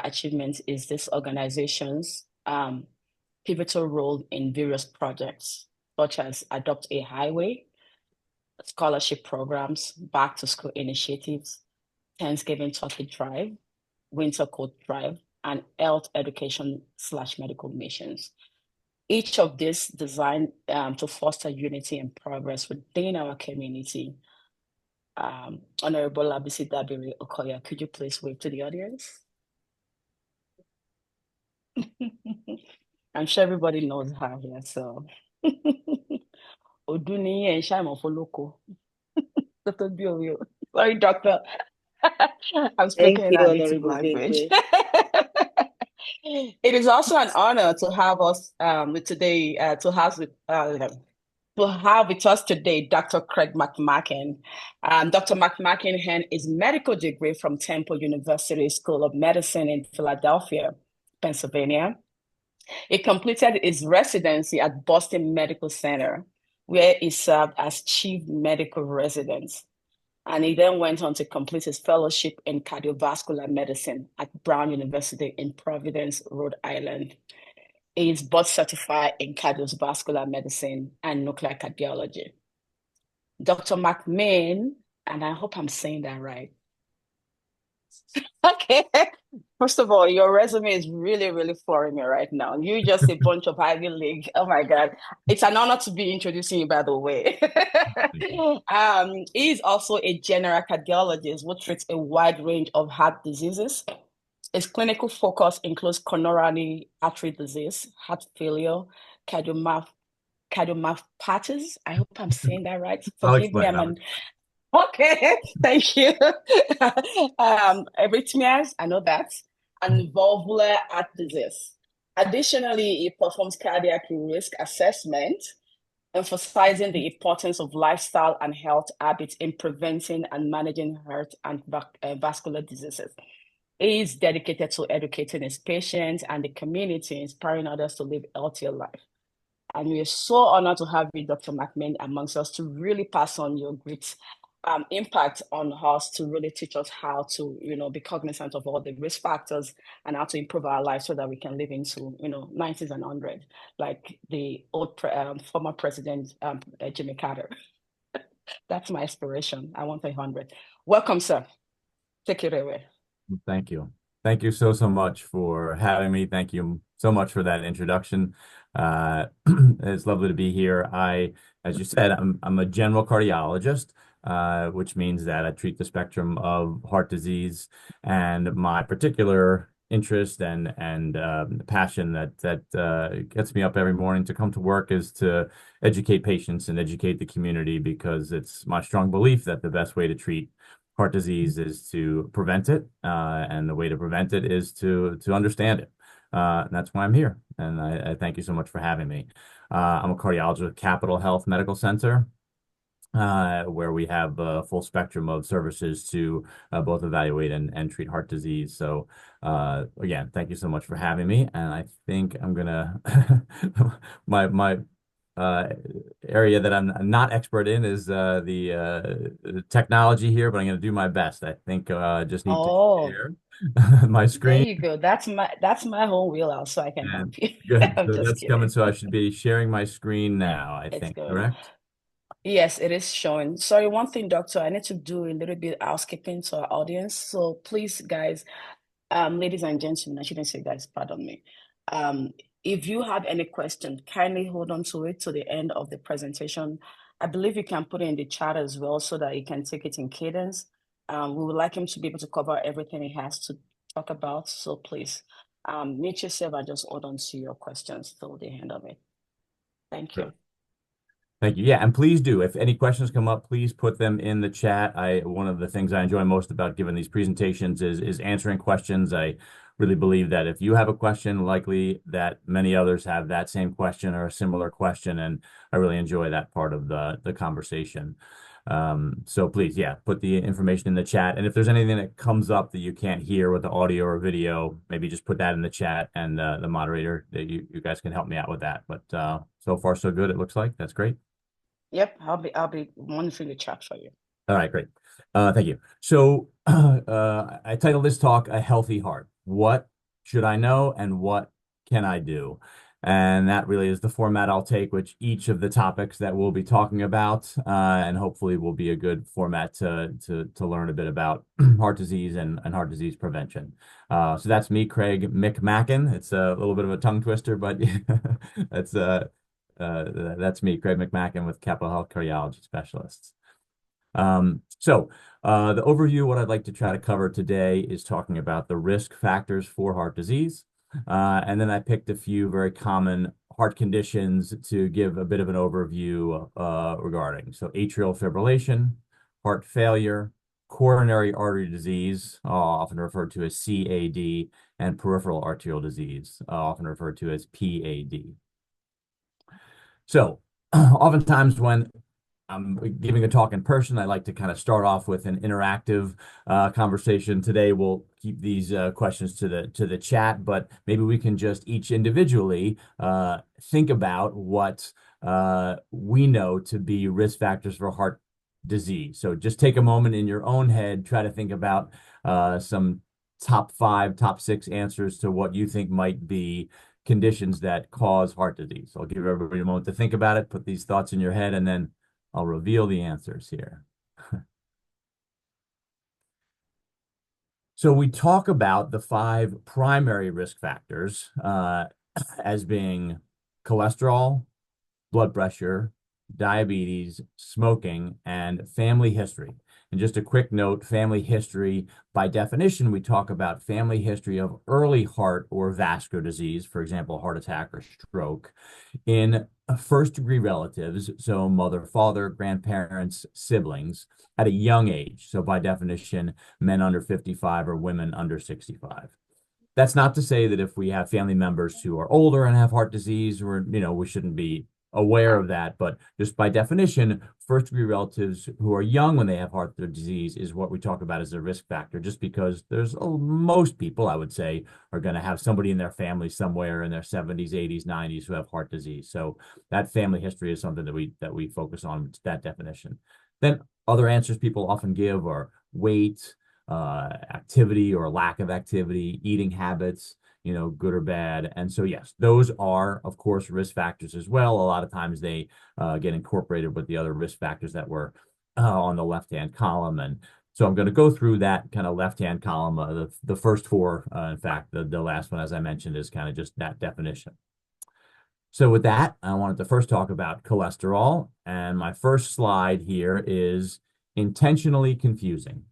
achievements is this organization's pivotal role in various projects, such as Adopt a Highway, scholarship programs, back to school initiatives, Thanksgiving Turkey Drive, Winter Coat Drive, and health education / medical missions. Each of these designed to foster unity and progress within our community. Honorable Labisi Dabiri Okoya, could you please wave to the audience? I'm sure everybody knows her here, so. Oduni and Shaimo Foloko. Dr. Bio. Sorry, doctor. I'm Thank speaking in you, our native Honorable language. Bigwe. It is also an honor to have us today, to have with us today Dr. Craig McMackin. Dr. McMackin had his medical degree from Temple University School of Medicine in Philadelphia, Pennsylvania. He completed his residency at Boston Medical Center, where he served as chief medical resident. And he then went on to complete his fellowship in cardiovascular medicine at Brown University in Providence, Rhode Island. He is board certified in cardiovascular medicine and nuclear cardiology. Dr. McMahon, and I hope I'm saying that right. Okay. First of all, your resume is really, really flooring me right now. You just a bunch of Ivy League. Oh my God. It's an honor to be introducing you, by the way. He is also a general cardiologist who treats a wide range of heart diseases. His clinical focus includes coronary artery disease, heart failure, cardiomyopathies. I hope I'm saying that right. I'll Forgive me, explain. Okay, thank you. Arrhythmias, I know that, and valvular heart disease. Additionally, it performs cardiac risk assessment, emphasizing the importance of lifestyle and health habits in preventing and managing heart and vascular diseases. He is dedicated to educating his patients and the community, inspiring others to live a healthier life. And we are so honored to have you, Dr. McMahon, amongst us to really pass on your great impact on us, to really teach us how to, be cognizant of all the risk factors and how to improve our lives so that we can live into, 90s and 100s, like the old former president, Jimmy Carter. That's my aspiration. I want 100. Welcome, sir. Take it away. Thank you. Thank you so much for having me. Thank you so much for that introduction. It's lovely to be here. As you said, I'm a general cardiologist, which means that I treat the spectrum of heart disease, and my particular interest and passion that gets me up every morning to come to work is to educate patients and educate the community, because it's my strong belief that the best way to treat heart disease is to prevent it, and the way to prevent it is to understand it. And that's why I'm here, and I thank you so much for having me. I'm a cardiologist at Capital Health Medical Center, where we have a full spectrum of services to both evaluate and treat heart disease. So again, thank you so much for having me. And I think I'm gonna my area that I'm not expert in is the technology here, but I'm going to do my best. I think just need to share my screen. There you go. That's my whole wheelhouse, so I can help you. Good. I'm So just that's kidding. coming. So I should be sharing my screen now, I It's think, good. correct? Yes, it is showing. Sorry, one thing, doctor, I need to do a little bit of housekeeping to our audience. So please, guys, ladies and gentlemen, I shouldn't say guys, pardon me. If you have any question, kindly hold on to it to the end of the presentation. I believe you can put it in the chat as well so that you can take it in cadence. We would like him to be able to cover everything he has to talk about. So please, mute yourself and just hold on to your questions till the end of it. Thank you. Thank you. Yeah, and please do. If any questions come up, please put them in the chat. One of the things I enjoy most about giving these presentations is answering questions. I really believe that if you have a question, likely that many others have that same question or a similar question, and I really enjoy that part of the conversation. So please, yeah, put the information in the chat. And if there's anything that comes up that you can't hear with the audio or video, maybe just put that in the chat, and the moderator, you guys can help me out with that. But so far, so good, it looks like. That's great. Yep, I'll be monitoring the chat for you. All right, great. Thank you. So I titled this talk "A Healthy Heart." what should I know and what can I do? And that really is the format I'll take with each of the topics that we'll be talking about, and hopefully will be a good format to learn a bit about heart disease and heart disease prevention. So that's me, Craig McMackin. It's a little bit of a tongue twister, but that's that's me, Craig McMackin with Capital Health Cardiology Specialists. The overview, what I'd like to try to cover today is talking about the risk factors for heart disease. And then I picked a few very common heart conditions to give a bit of an overview regarding. So atrial fibrillation, heart failure, coronary artery disease, often referred to as CAD, and peripheral arterial disease, often referred to as PAD. So oftentimes when I'm giving a talk in person, I like to kind of start off with an interactive conversation. Today, we'll keep these questions to the chat, but maybe we can just each individually think about what we know to be risk factors for heart disease. So just take a moment in your own head, try to think about some top 5, top 6 answers to what you think might be conditions that cause heart disease. So I'll give everybody a moment to think about it, put these thoughts in your head, and then I'll reveal the answers here. So we talk about the 5 primary risk factors as being cholesterol, blood pressure, diabetes, smoking, and family history. And just a quick note, family history, by definition, we talk about family history of early heart or vascular disease, for example, heart attack or stroke, in first-degree relatives, so mother, father, grandparents, siblings, at a young age. So by definition, men under 55 or women under 65. That's not to say that if we have family members who are older and have heart disease, we shouldn't be aware of that. But just by definition, first-degree relatives who are young when they have heart disease is what we talk about as a risk factor, just because there's most people, I would say, are going to have somebody in their family somewhere in their 70s, 80s, 90s who have heart disease. So that family history is something that we focus on, that definition. Then other answers people often give are weight, activity or lack of activity, eating habits, good or bad. And so, yes, those are, of course, risk factors as well. A lot of times they get incorporated with the other risk factors that were on the left-hand column. And so I'm going to go through that kind of left-hand column. The first 4, in fact, the last one, as I mentioned, is kind of just that definition. So with that, I wanted to first talk about cholesterol. And my first slide here is intentionally confusing.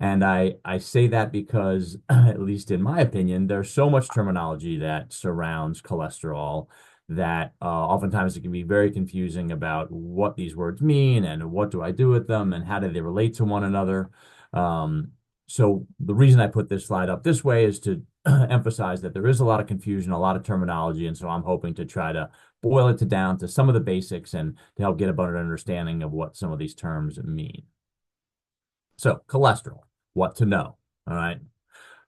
And I say that because, at least in my opinion, there's so much terminology that surrounds cholesterol that oftentimes it can be very confusing about what these words mean and what do I do with them and how do they relate to one another. So the reason I put this slide up this way is to emphasize that there is a lot of confusion, a lot of terminology, and so I'm hoping to try to boil it down to some of the basics and to help get a better understanding of what some of these terms mean. So cholesterol, what to know, all right?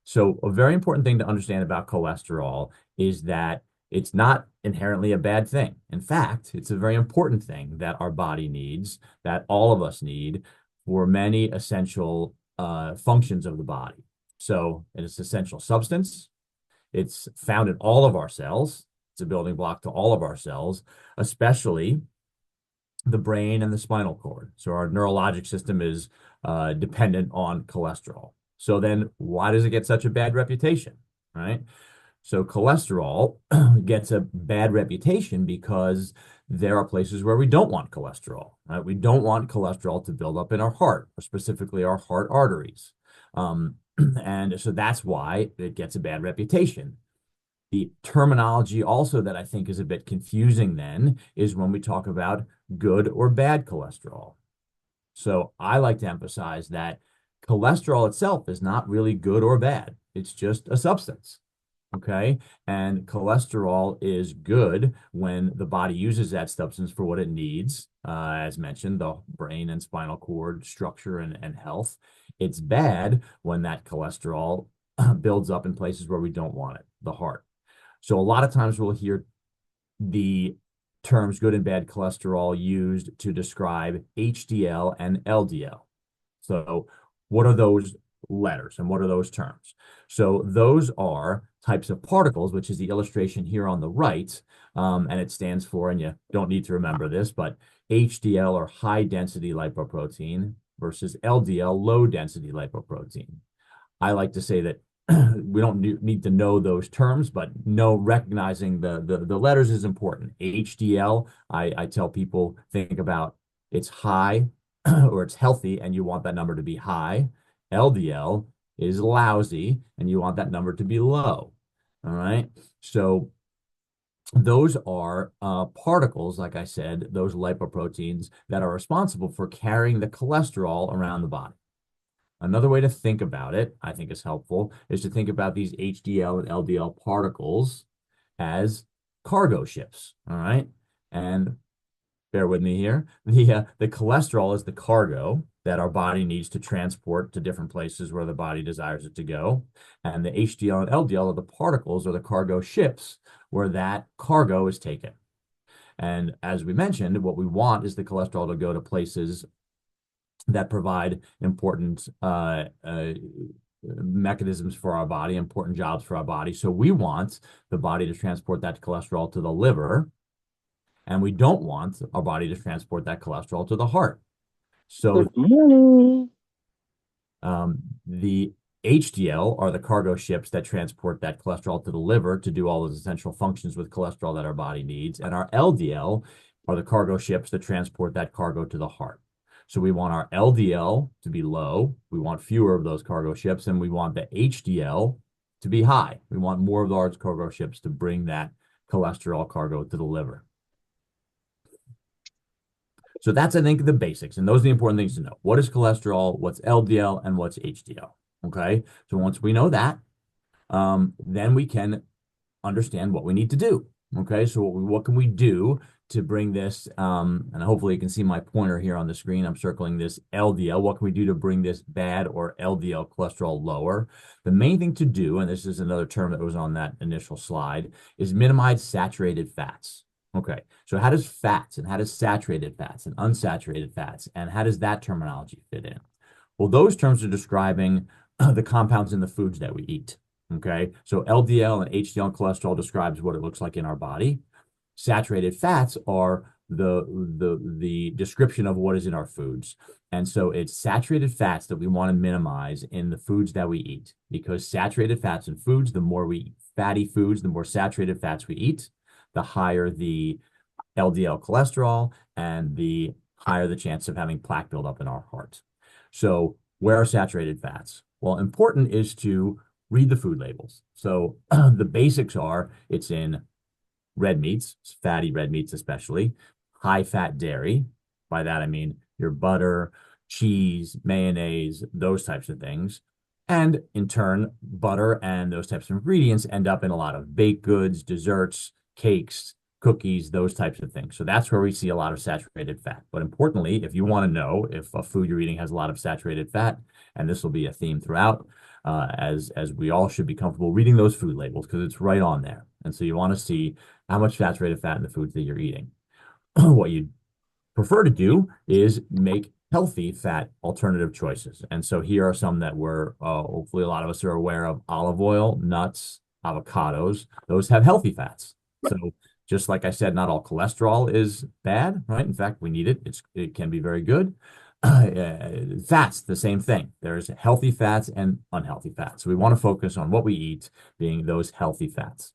So a very important thing to understand about cholesterol is that it's not inherently a bad thing. In fact, it's a very important thing that our body needs, that all of us need for many essential functions of the body. So it's an essential substance. It's found in all of our cells. It's a building block to all of our cells, especially the brain and the spinal cord. So our neurologic system is dependent on cholesterol. So then why does it get such a bad reputation, right? So cholesterol gets a bad reputation because there are places where we don't want cholesterol, right? We don't want cholesterol to build up in our heart, or specifically our heart arteries. And so that's why it gets a bad reputation. The terminology also that I think is a bit confusing then is when we talk about good or bad cholesterol. So I like to emphasize that cholesterol itself is not really good or bad. It's just a substance. Okay. And cholesterol is good when the body uses that substance for what it needs. As mentioned, the brain and spinal cord structure and health. It's bad when that cholesterol builds up in places where we don't want it, the heart. So a lot of times we'll hear the terms good and bad cholesterol used to describe HDL and LDL. So what are those letters. And what are those terms? So those are types of particles, which is the illustration here on the right. And it stands for, and you don't need to remember this, but HDL or high density lipoprotein versus LDL, low density lipoprotein. I like to say that we don't need to know those terms, but recognizing the letters is important. HDL, I tell people, think about it's high or it's healthy, and you want that number to be high. LDL is lousy, and you want that number to be low. All right. So those are particles, like I said, those lipoproteins that are responsible for carrying the cholesterol around the body. Another way to think about it, I think is helpful, is to think about these HDL and LDL particles as cargo ships, all right? And bear with me here. The cholesterol is the cargo that our body needs to transport to different places where the body desires it to go. And the HDL and LDL are the particles or the cargo ships where that cargo is taken. And as we mentioned, what we want is the cholesterol to go to places that provide important mechanisms for our body, important jobs for our body. So we want the body to transport that cholesterol to the liver, and we don't want our body to transport that cholesterol to the heart. So the HDL are the cargo ships that transport that cholesterol to the liver to do all those essential functions with cholesterol that our body needs. And our LDL are the cargo ships that transport that cargo to the heart. So we want our LDL to be low. We want fewer of those cargo ships, and we want the HDL to be high. We want more of those cargo ships to bring that cholesterol cargo to the liver. So that's, I think, the basics, and those are the important things to know. What is cholesterol, what's LDL, and what's HDL, okay? So once we know that, then we can understand what we need to do, okay? So what can we do to bring this, and hopefully you can see my pointer here on the screen. I'm circling this LDL. What can we do to bring this bad or LDL cholesterol lower? The main thing to do, and this is another term that was on that initial slide, is minimize saturated fats. Okay, so how does fats and how does saturated fats and unsaturated fats, and how does that terminology fit in? Well, those terms are describing the compounds in the foods that we eat. Okay, so LDL and HDL and cholesterol describes what it looks like in our body. Saturated fats are the description of what is in our foods. And so it's saturated fats that we want to minimize in the foods that we eat, because saturated fats in foods, the more we eat fatty foods, the more saturated fats we eat, the higher the LDL cholesterol and the higher the chance of having plaque buildup in our heart. So where are saturated fats? Well, important is to read the food labels. So the basics are it's in red meats, fatty red meats especially, high fat dairy. By that I mean your butter, cheese, mayonnaise, those types of things. And in turn, butter and those types of ingredients end up in a lot of baked goods, desserts, cakes, cookies, those types of things. So that's where we see a lot of saturated fat. But importantly, if you want to know if a food you're eating has a lot of saturated fat, and this will be a theme throughout, as we all should be comfortable reading those food labels because it's right on there. And so you want to see how much saturated fat in the foods that you're eating. What you prefer to do is make healthy fat alternative choices. And so here are some that we're, hopefully a lot of us are aware of: olive oil, nuts, avocados. Those have healthy fats. So just like I said, not all cholesterol is bad, right? In fact, we need it. It can be very good. Fats, the same thing. There's healthy fats and unhealthy fats. So we want to focus on what we eat being those healthy fats.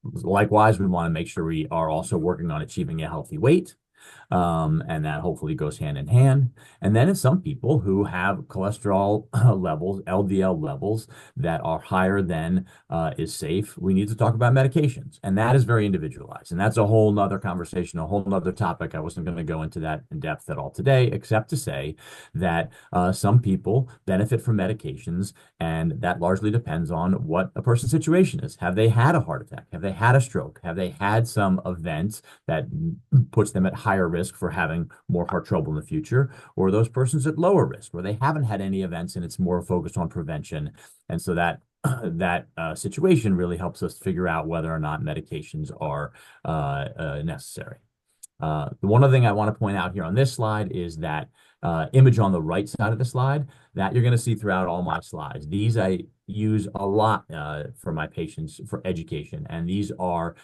Likewise, we want to make sure we are also working on achieving a healthy weight. And that hopefully goes hand in hand. And then in some people who have cholesterol levels, LDL levels that are higher than is safe, we need to talk about medications. And that is very individualized. And that's a whole nother conversation, a whole nother topic. I wasn't going to go into that in depth at all today, except to say that some people benefit from medications, and that largely depends on what a person's situation is. Have they had a heart attack? Have they had a stroke? Have they had some event that puts them at higher risk for having more heart trouble in the future, or those persons at lower risk where they haven't had any events and it's more focused on prevention? And so that situation really helps us figure out whether or not medications are necessary. The one other thing I want to point out here on this slide is that image on the right side of the slide, that you're going to see throughout all my slides. These I use a lot for my patients for education, and these are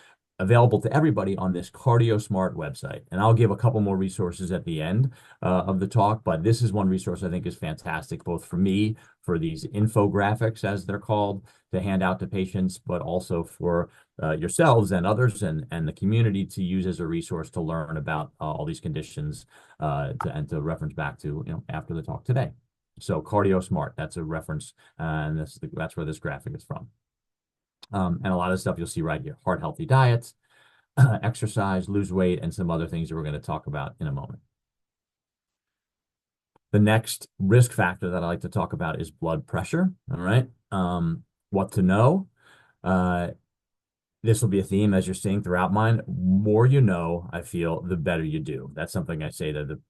available to everybody on this CardioSmart website. And I'll give a couple more resources at the end of the talk, but this is one resource I think is fantastic, both for me, for these infographics, as they're called, to hand out to patients, but also for yourselves and others and the community to use as a resource to learn about all these conditions and to reference back to, after the talk today. So CardioSmart, that's a reference, and that's where this graphic is from. And a lot of stuff you'll see right here: heart healthy diets, exercise, lose weight, and some other things that we're going to talk about in a moment. The next risk factor that I like to talk about is blood pressure. All right. What to know. This will be a theme, as you're seeing throughout mine. More you know, I feel, the better you do. That's something I say to the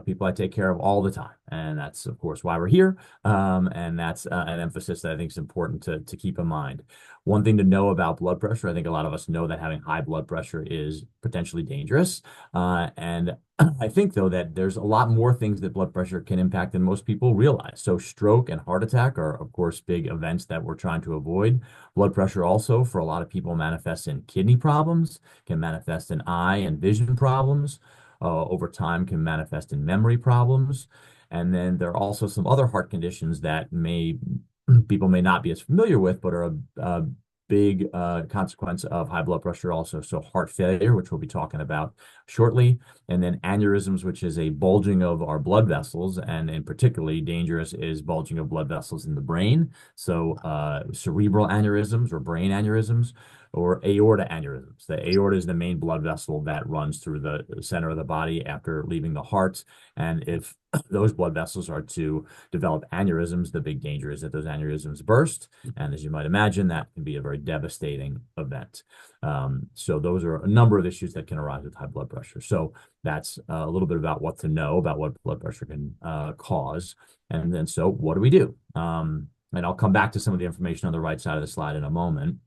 people I take care of all the time. And that's, of course, why we're here. And that's an emphasis that I think is important to keep in mind. One thing to know about blood pressure, I think a lot of us know that having high blood pressure is potentially dangerous. And I think, though, that there's a lot more things that blood pressure can impact than most people realize. So stroke and heart attack are, of course, big events that we're trying to avoid. Blood pressure also, for a lot of people, manifests in kidney problems, can manifest in eye and vision problems. Over time can manifest in memory problems. And then there are also some other heart conditions that people may not be as familiar with, but are a big consequence of high blood pressure also. So heart failure, which we'll be talking about shortly, and then aneurysms, which is a bulging of our blood vessels, and in particularly dangerous is bulging of blood vessels in the brain. So cerebral aneurysms or brain aneurysms, or aorta aneurysms. The aorta is the main blood vessel that runs through the center of the body after leaving the heart. And if those blood vessels are to develop aneurysms, the big danger is that those aneurysms burst. And as you might imagine, that can be a very devastating event. So those are a number of issues that can arise with high blood pressure. So that's a little bit about what to know about what blood pressure can cause. And then, so what do we do? And I'll come back to some of the information on the right side of the slide in a moment.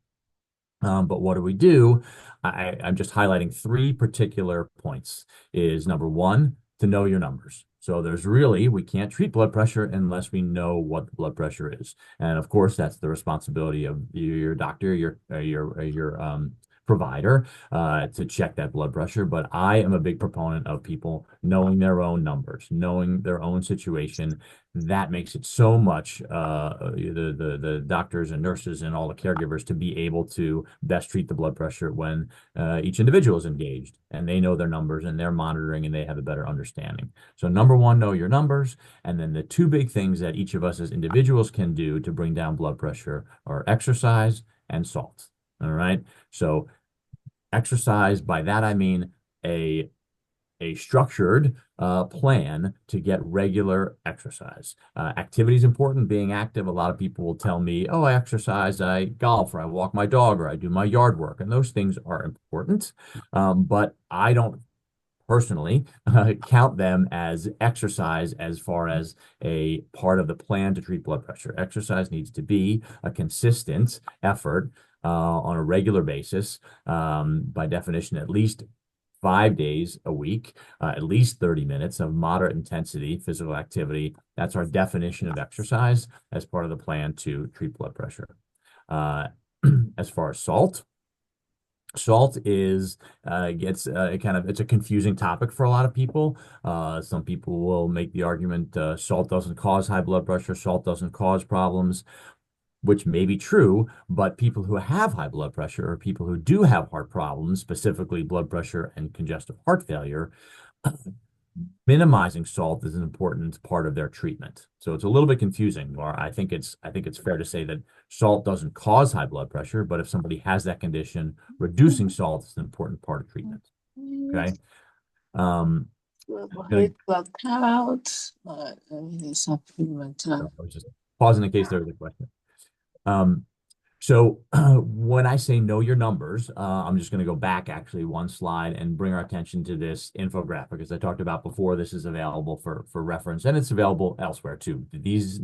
But what do we do? I'm just highlighting three particular points. Is number one, to know your numbers. So we can't treat blood pressure unless we know what the blood pressure is. And of course, that's the responsibility of your doctor, your provider, to check that blood pressure. But I am a big proponent of people knowing their own numbers, knowing their own situation. That makes it so much, the doctors and nurses and all the caregivers to be able to best treat the blood pressure when each individual is engaged and they know their numbers and they're monitoring and they have a better understanding. So number one, know your numbers. And then the two big things that each of us as individuals can do to bring down blood pressure are exercise and salt. All right. So exercise, by that I mean a structured plan to get regular exercise. Activity is important, being active. A lot of people will tell me, oh, I exercise, I golf, or I walk my dog, or I do my yard work. And those things are important. But I don't personally count them as exercise as far as a part of the plan to treat blood pressure. Exercise needs to be a consistent effort on a regular basis, by definition, at least 5 days a week, at least 30 minutes of moderate intensity physical activity. That's our definition of exercise as part of the plan to treat blood pressure. As far as salt is it's a confusing topic for a lot of people. Some people will make the argument salt doesn't cause high blood pressure, salt doesn't cause problems, which may be true, but people who have high blood pressure or people who do have heart problems, specifically blood pressure and congestive heart failure, minimizing salt is an important part of their treatment. So it's a little bit confusing, or I think it's fair to say that salt doesn't cause high blood pressure, but if somebody has that condition, reducing salt is an important part of treatment. Okay. I was just pausing in case there was a question. So when I say know your numbers, I'm just going to go back actually one slide and bring our attention to this infographic. As I talked about before, this is available for reference, and it's available elsewhere too. These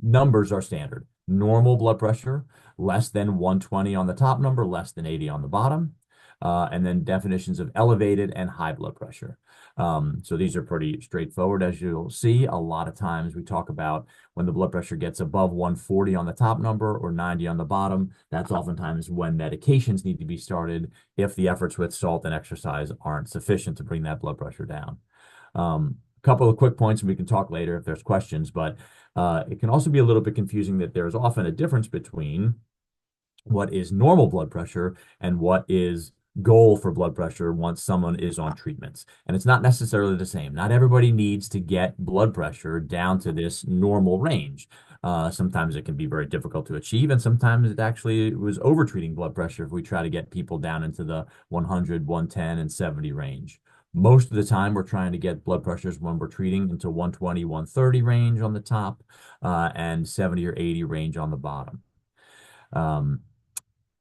numbers are standard. Normal blood pressure, less than 120 on the top number, less than 80 on the bottom. and then definitions of elevated and high blood pressure. So these are pretty straightforward, as you'll see. A lot of times we talk about when the blood pressure gets above 140 on the top number or 90 on the bottom, that's oftentimes when medications need to be started if the efforts with salt and exercise aren't sufficient to bring that blood pressure down. A couple of quick points, and we can talk later if there's questions, but it can also be a little bit confusing that there's often a difference between what is normal blood pressure and what is goal for blood pressure once someone is on treatments. And it's not necessarily the same. Not everybody needs to get blood pressure down to this normal range. Sometimes it can be very difficult to achieve, and sometimes it actually was over-treating blood pressure if we try to get people down into the 100, 110, and 70 range. Most of the time, we're trying to get blood pressures when we're treating into 120, 130 range on the top, and 70 or 80 range on the bottom.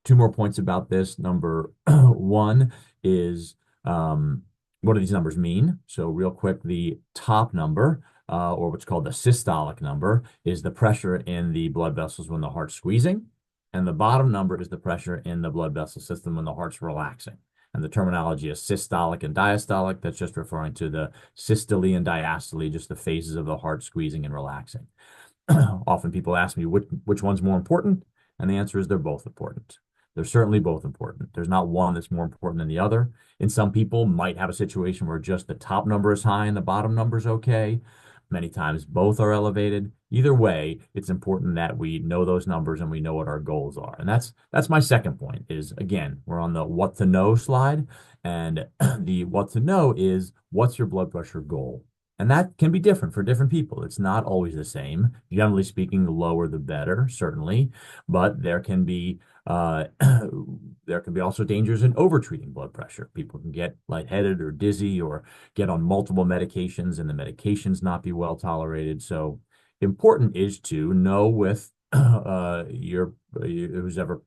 Two more points about this. Number one is what do these numbers mean? So real quick, the top number, or what's called the systolic number, is the pressure in the blood vessels when the heart's squeezing. And the bottom number is the pressure in the blood vessel system when the heart's relaxing. And the terminology is systolic and diastolic. That's just referring to the systole and diastole, just the phases of the heart squeezing and relaxing. Often people ask me which one's more important, and the answer is they're both important. They're certainly both important. There's not one that's more important than the other. And some people might have a situation where just the top number is high and the bottom number is okay. Many times both are elevated. Either way, it's important that we know those numbers and we know what our goals are. And that's my second point is, again, we're on the what to know slide. And the what to know is what's your blood pressure goal? And that can be different for different people. It's not always the same. Generally speaking, the lower the better, certainly. But there can be also dangers in overtreating blood pressure. People can get lightheaded or dizzy or get on multiple medications and the medications not be well tolerated. So important is to know with who's ever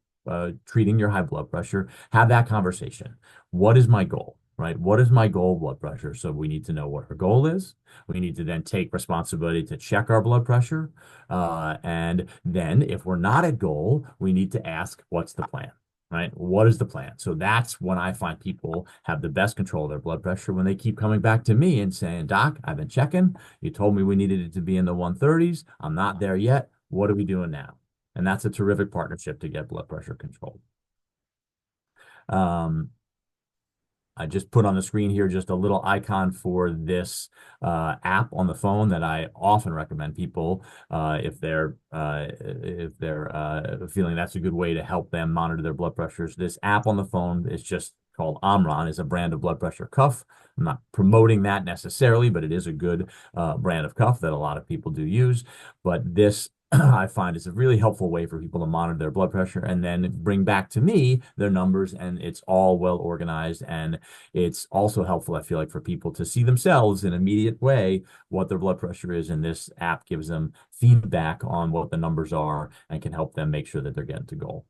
treating your high blood pressure, have that conversation. What is my goal? Right? What is my goal blood pressure? So we need to know what our goal is. We need to then take responsibility to check our blood pressure. And then if we're not at goal, we need to ask, what's the plan? Right? What is the plan? So that's when I find people have the best control of their blood pressure when they keep coming back to me and saying, Doc, I've been checking. You told me we needed it to be in the 130s. I'm not there yet. What are we doing now? And that's a terrific partnership to get blood pressure controlled. I just put on the screen here just a little icon for this app on the phone that I often recommend people if they're feeling that's a good way to help them monitor their blood pressures. This app on the phone is just called Omron, is a brand of blood pressure cuff. I'm not promoting that necessarily, but it is a good brand of cuff that a lot of people do use. But this I find is a really helpful way for people to monitor their blood pressure and then bring back to me their numbers, and it's all well organized. And it's also helpful, I feel like, for people to see themselves in an immediate way what their blood pressure is, and this app gives them feedback on what the numbers are and can help them make sure that they're getting to goal.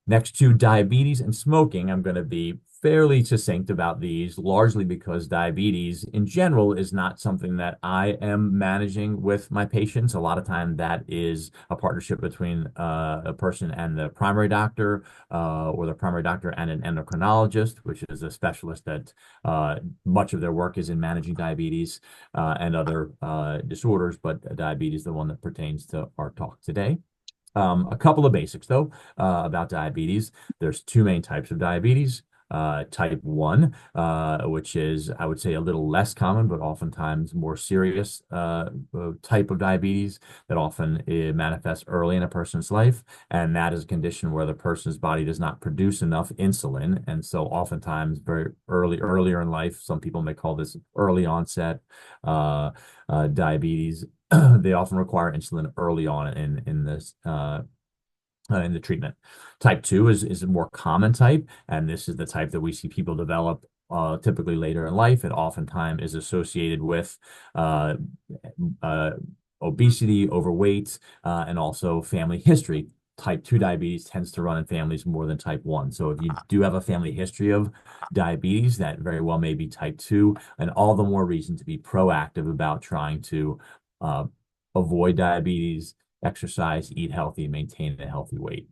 Next to diabetes and smoking, I'm going to be fairly succinct about these, largely because diabetes in general is not something that I am managing with my patients. A lot of time that is a partnership between a person and the primary doctor, or the primary doctor and an endocrinologist, which is a specialist that much of their work is in managing diabetes and other disorders, but diabetes is the one that pertains to our talk today. A couple of basics, though, about diabetes. There's two main types of diabetes. Type 1, which is, I would say, a little less common, but oftentimes more serious type of diabetes that often manifests early in a person's life. And that is a condition where the person's body does not produce enough insulin. And so oftentimes very earlier in life, some people may call this early onset diabetes. They often require insulin early on in this in the treatment. Type 2 is a more common type, and this is the type that we see people develop typically later in life. It oftentimes is associated with obesity, overweight, and also family history. Type 2 diabetes tends to run in families more than type 1. So if you do have a family history of diabetes, that very well may be type 2, and all the more reason to be proactive about trying to avoid diabetes, exercise, eat healthy, maintain a healthy weight.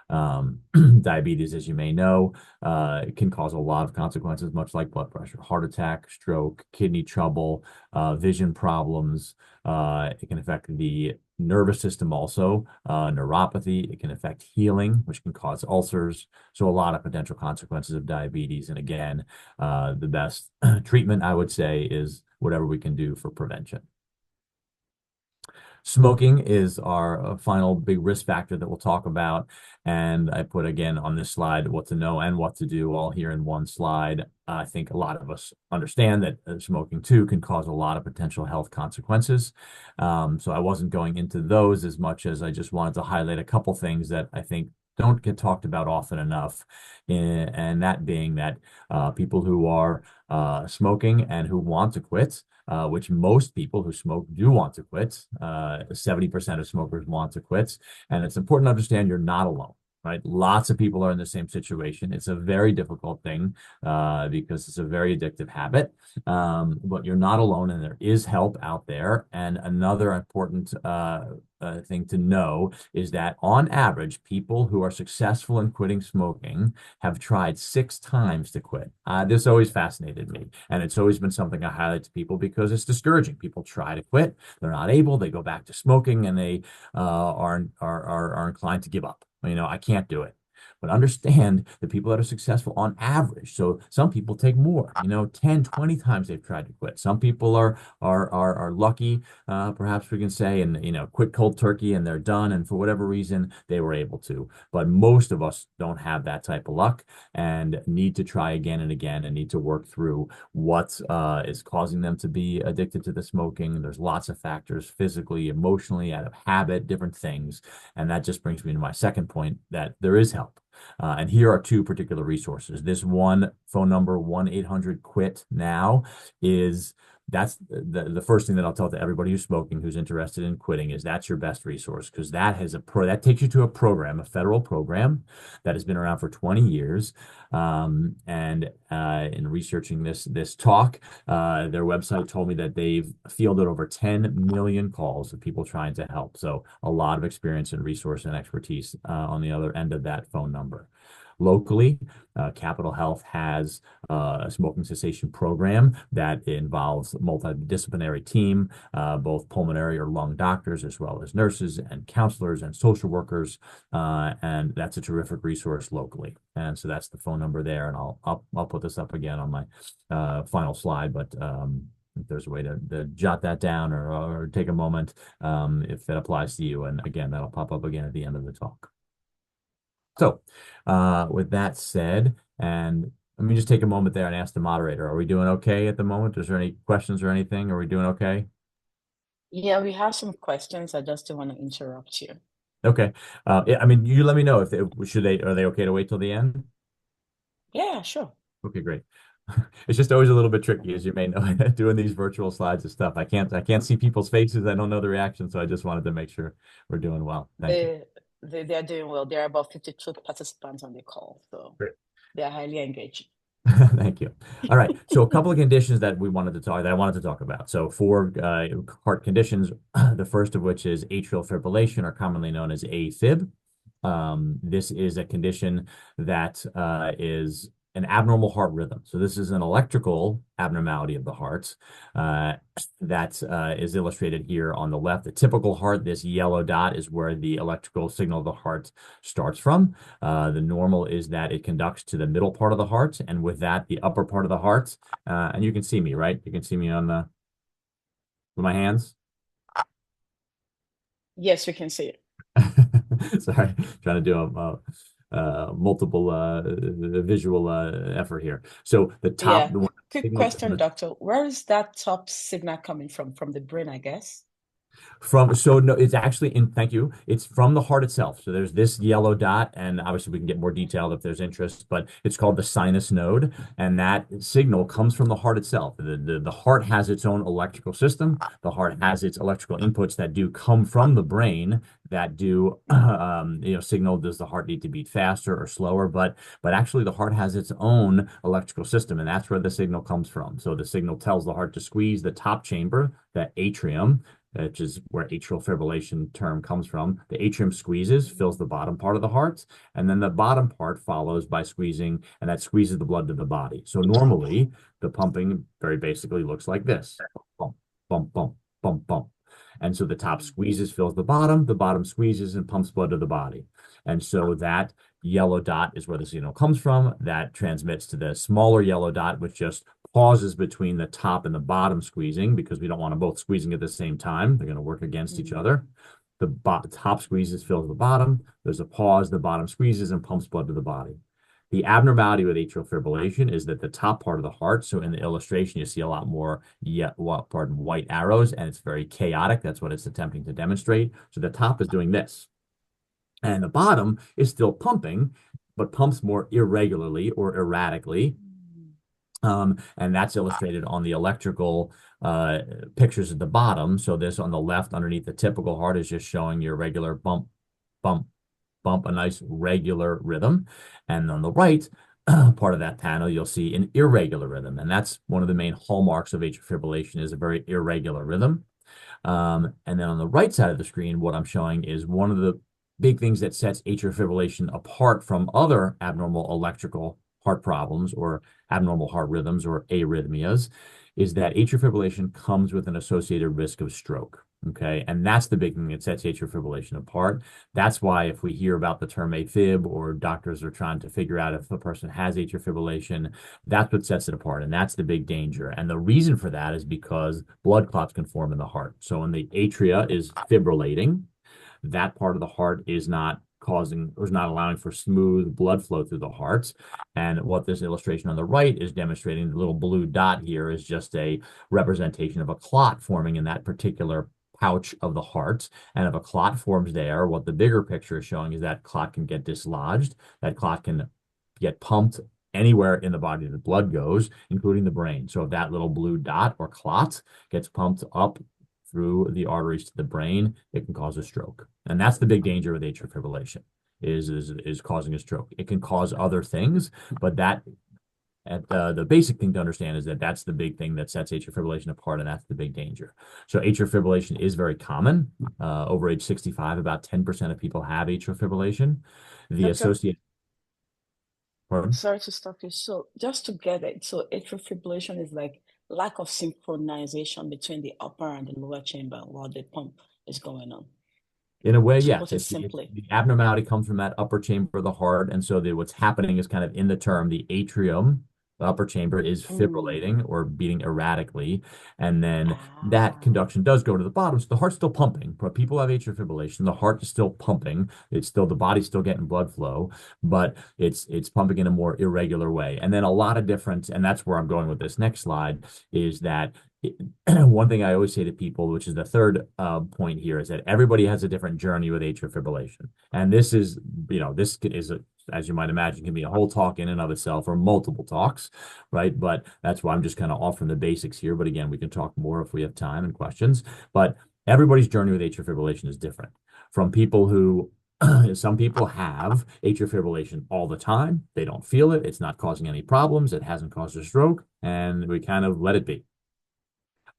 Diabetes, as you may know, it can cause a lot of consequences, much like blood pressure, heart attack, stroke, kidney trouble, vision problems. It can affect the nervous system also, neuropathy. It can affect healing, which can cause ulcers. So a lot of potential consequences of diabetes. And again, the best treatment, I would say, is whatever we can do for prevention. Smoking is our final big risk factor that we'll talk about. And I put again on this slide what to know and what to do all here in one slide. I think a lot of us understand that smoking too can cause a lot of potential health consequences. So I wasn't going into those as much as I just wanted to highlight a couple things that I think don't get talked about often enough. And that being that people who are smoking and who want to quit, which most people who smoke do want to quit. 70% of smokers want to quit. And it's important to understand you're not alone, right? Lots of people are in the same situation. It's a very difficult thing because it's a very addictive habit. But you're not alone, and there is help out there. And another important thing to know is that on average, people who are successful in quitting smoking have tried 6 times to quit. This always fascinated me, and it's always been something I highlight to people because it's discouraging. People try to quit, they're not able, they go back to smoking, and they are inclined to give up. I can't do it. But understand the people that are successful on average. So some people take more, 10, 20 times they've tried to quit. Some people are lucky, perhaps we can say, and quit cold turkey and they're done. And for whatever reason, they were able to. But most of us don't have that type of luck and need to try again and again and need to work through what is causing them to be addicted to the smoking. There's lots of factors, physically, emotionally, out of habit, different things. And that just brings me to my second point, that there is help. And here are 2 particular resources. This one phone number, 1-800-QUIT-NOW, that's the first thing that I'll tell to everybody who's smoking, who's interested in quitting, is that's your best resource, because that takes you to a program, a federal program that has been around for 20 years. And in researching this talk, their website told me that they've fielded over 10 million calls of people trying to help. So a lot of experience and resource and expertise on the other end of that phone number. Locally, Capitol Health has a smoking cessation program that involves a multidisciplinary team, both pulmonary or lung doctors, as well as nurses and counselors and social workers. And that's a terrific resource locally. And so that's the phone number there. And I'll put this up again on my final slide, but if there's a way to jot that down or take a moment if that applies to you. And again, that'll pop up again at the end of the talk. So with that said, and let me just take a moment there and ask the moderator, are we doing okay at the moment? Is there any questions or anything? Are we doing okay? Yeah, we have some questions. I just don't want to interrupt you. Okay. I mean, you let me know if are they okay to wait till the end? Yeah, sure. Okay, great. It's just always a little bit tricky, as you may know, doing these virtual slides and stuff. I can't see people's faces. I don't know the reaction, so I just wanted to make sure we're doing well. Thank you. They're doing well. There are about 52 participants on the call, so Great. they're highly engaged. Thank you. All right. So a couple of conditions that I wanted to talk about. So 4 heart conditions, the first of which is atrial fibrillation, or commonly known as AFib. This is a condition that is an abnormal heart rhythm. So this is an electrical abnormality of the heart that is illustrated here on the left. The typical heart, this yellow dot, is where the electrical signal of the heart starts from. The normal is that it conducts to the middle part of the heart, and with that, the upper part of the heart. And you can see me, right? You can see me with my hands. Yes, we can see it. Sorry, trying to do multiple visual effort here. So the top, Yeah. Quick question, doctor. Where is that top signal coming from? From the brain, I guess. No, it's actually thank you. It's from the heart itself. So there's this yellow dot, and obviously we can get more detailed if there's interest, but it's called the sinus node, and that signal comes from the heart itself. The heart has its own electrical system. The heart has its electrical inputs that do come from the brain that do signal, does the heart need to beat faster or slower, but actually the heart has its own electrical system, and that's where the signal comes from. So the signal tells the heart to squeeze the top chamber, that atrium, which is where atrial fibrillation term comes from. The atrium squeezes, fills the bottom part of the heart, and then the bottom part follows by squeezing, and that squeezes the blood to the body. So normally, the pumping very basically looks like this: bump, bump, bump, bump, bump. And so the top squeezes, fills the bottom squeezes and pumps blood to the body. And so that yellow dot is where the signal comes from. That transmits to the smaller yellow dot, which just pauses between the top and the bottom squeezing, because we don't want them both squeezing at the same time. They're going to work against each other. The top squeezes, fills the bottom. There's a pause, the bottom squeezes and pumps blood to the body. The abnormality with atrial fibrillation is that the top part of the heart, so in the illustration, you see a lot more white arrows, and it's very chaotic. That's what it's attempting to demonstrate. So the top is doing this. And the bottom is still pumping, but pumps more irregularly or erratically. And that's illustrated on the electrical pictures at the bottom. So this on the left underneath the typical heart is just showing your regular bump, bump, bump, a nice regular rhythm. And on the right part of that panel, you'll see an irregular rhythm. And that's one of the main hallmarks of atrial fibrillation, is a very irregular rhythm. And then on the right side of the screen, what I'm showing is one of the big things that sets atrial fibrillation apart from other abnormal electrical heart problems or abnormal heart rhythms or arrhythmias, is that atrial fibrillation comes with an associated risk of stroke. Okay, and that's the big thing that sets atrial fibrillation apart. That's why if we hear about the term AFib, or doctors are trying to figure out if a person has atrial fibrillation, that's what sets it apart, and that's the big danger. And the reason for that is because blood clots can form in the heart. So when the atria is fibrillating, that part of the heart is not causing, or is not allowing for smooth blood flow through the heart. And what this illustration on the right is demonstrating, the little blue dot here, is just a representation of a clot forming in that particular pouch of the heart. And if a clot forms there, what the bigger picture is showing is that clot can get dislodged. That clot can get pumped anywhere in the body that blood goes, including the brain. So if that little blue dot or clot gets pumped up through the arteries to the brain, it can cause a stroke. And that's the big danger with atrial fibrillation, is causing a stroke. It can cause other things, but that the basic thing to understand is that that's the big thing that sets atrial fibrillation apart, and that's the big danger. So atrial fibrillation is very common. Over age 65, about 10% of people have atrial fibrillation. The Doctor, associate, pardon? sorry to stop you. So just to get it, so atrial fibrillation is like lack of synchronization between the upper and the lower chamber while the pump is going on. In a way, To yes. put it simply. The abnormality comes from that upper chamber of the heart. And so what's happening is kind of in the term, the atrium, the upper chamber, is fibrillating or beating erratically. And then that conduction does go to the bottom. So the heart's still pumping. But people have atrial fibrillation. The heart is still pumping. It's still, the body's still getting blood flow, but it's pumping in a more irregular way. And then a lot of difference, and that's where I'm going with this next slide, is that one thing I always say to people, which is the third point here, is that everybody has a different journey with atrial fibrillation. And this is, as you might imagine, can be a whole talk in and of itself, or multiple talks, right? But that's why I'm just kind of offering the basics here. But again, we can talk more if we have time and questions. But everybody's journey with atrial fibrillation is different. From people who some people have atrial fibrillation all the time. They don't feel it. It's not causing any problems. It hasn't caused a stroke, and we kind of let it be.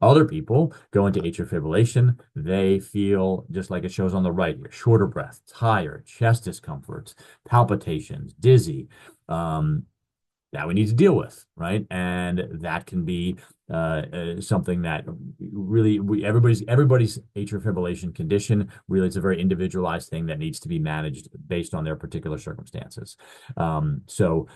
Other people go into atrial fibrillation. They feel, just like it shows on the right here, shorter breath, tired, chest discomfort, palpitations, dizzy, that we need to deal with, right? And that can be something that really everybody's atrial fibrillation condition, really, it's a very individualized thing that needs to be managed based on their particular circumstances. So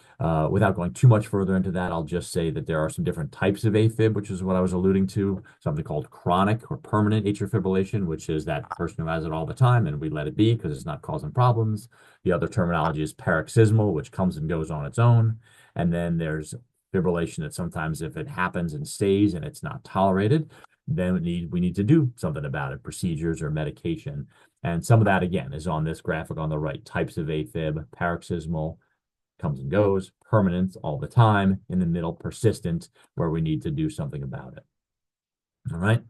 without going too much further into that, I'll just say that there are some different types of AFib, which is what I was alluding to. Something called chronic or permanent atrial fibrillation, which is that person who has it all the time and we let it be because it's not causing problems. The other terminology is paroxysmal, which comes and goes on its own. And then there's fibrillation that sometimes, if it happens and stays and it's not tolerated, then we need to do something about it, procedures or medication. And some of that, again, is on this graphic on the right. Types of AFib: paroxysmal, comes and goes; permanent, all the time; in the middle, persistent, where we need to do something about it. All right.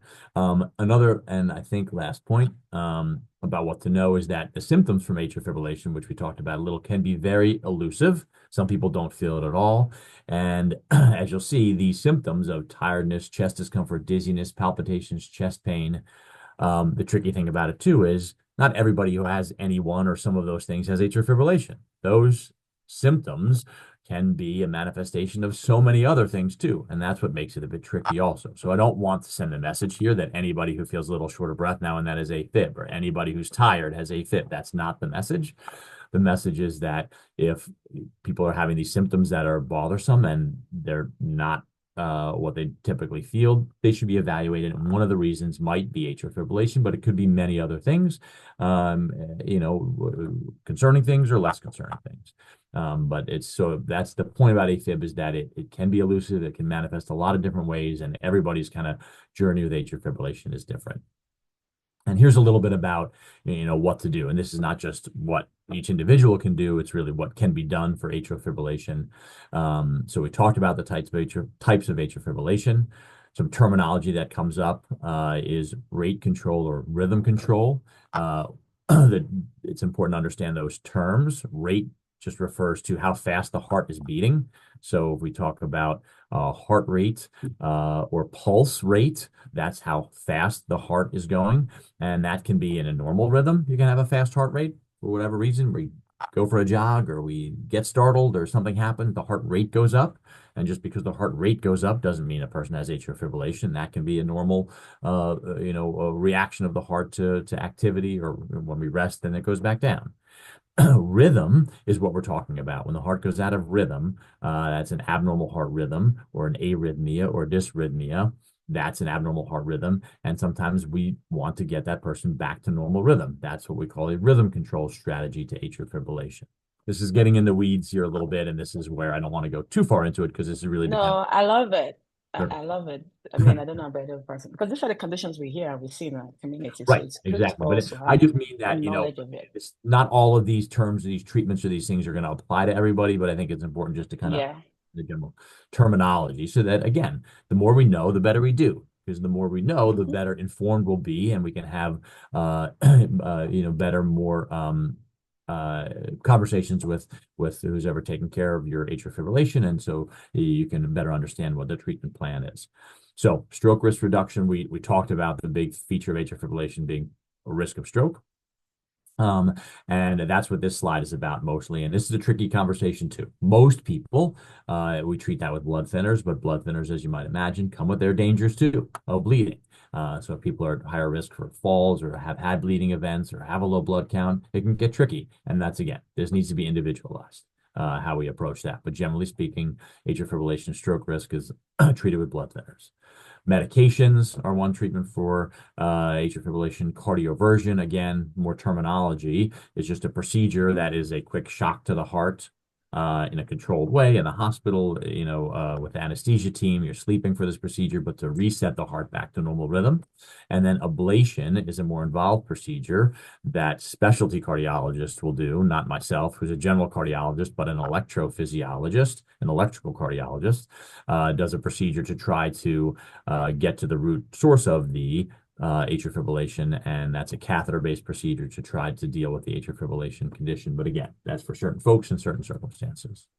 Another, and I think last point about what to know, is that the symptoms from atrial fibrillation, which we talked about a little, can be very elusive. Some people don't feel it at all. And as you'll see, these symptoms of tiredness, chest discomfort, dizziness, palpitations, chest pain, The tricky thing about it too is not everybody who has any one or some of those things has atrial fibrillation. Those symptoms can be a manifestation of so many other things too. And that's what makes it a bit tricky also. So I don't want to send a message here that anybody who feels a little short of breath now and then is AFib, or anybody who's tired has AFib. That's not the message. The message is that if people are having these symptoms that are bothersome and they're not what they typically feel, they should be evaluated. And one of the reasons might be atrial fibrillation, but it could be many other things, concerning things or less concerning things. But it's so that's the point about AFib, is that it can be elusive, it can manifest a lot of different ways, and everybody's kind of journey with atrial fibrillation is different. And here's a little bit about, what to do. And this is not just what each individual can do, it's really what can be done for atrial fibrillation. So we talked about the types of atrial fibrillation. Some terminology that comes up is rate control or rhythm control. It's important to understand those terms. Rate just refers to how fast the heart is beating. So if we talk about heart rate or pulse rate, that's how fast the heart is going. And that can be in a normal rhythm. You can have a fast heart rate for whatever reason. We go for a jog or we get startled or something happens, the heart rate goes up. And just because the heart rate goes up doesn't mean a person has atrial fibrillation. That can be a normal, a reaction of the heart to activity, or when we rest, then it goes back down. Rhythm is what we're talking about. When the heart goes out of rhythm, that's an abnormal heart rhythm or an arrhythmia or dysrhythmia. That's an abnormal heart rhythm. And sometimes we want to get that person back to normal rhythm. That's what we call a rhythm control strategy to atrial fibrillation. This is getting in the weeds here a little bit, and this is where I don't want to go too far into it because this is really dependent. No, I love it. Sure. I love it. I mean, I don't know about every person because these are the conditions we hear and we see in our community. So Right, it's good exactly. for But us to I have just mean a that, knowledge of it. it's not all of these terms, these treatments, or these things are going to apply to everybody, but I think it's important just to kind of Yeah. the general terminology so that, again, the more we know, the better we do. Because the more we know, the Hmm. better informed we'll be, and we can have, better, more conversations with who's ever taking care of your atrial fibrillation, and so you can better understand what the treatment plan is. So stroke risk reduction, we talked about the big feature of atrial fibrillation being a risk of stroke. And that's what this slide is about mostly. And this is a tricky conversation too. Most people, we treat that with blood thinners, but blood thinners, as you might imagine, come with their dangers too of bleeding. So if people are at higher risk for falls or have had bleeding events or have a low blood count, it can get tricky. And that's, again, this needs to be individualized, how we approach that. But generally speaking, atrial fibrillation stroke risk is treated with blood thinners. Medications are one treatment for atrial fibrillation. Cardioversion, again, more terminology, is just a procedure that is a quick shock to the heart in a controlled way in the hospital, with the anesthesia team. You're sleeping for this procedure, but to reset the heart back to normal rhythm. And then ablation is a more involved procedure that specialty cardiologists will do, not myself, who's a general cardiologist, but an electrophysiologist, an electrical cardiologist, does a procedure to try to get to the root source of the atrial fibrillation, and that's a catheter-based procedure to try to deal with the atrial fibrillation condition. But again, that's for certain folks in certain circumstances.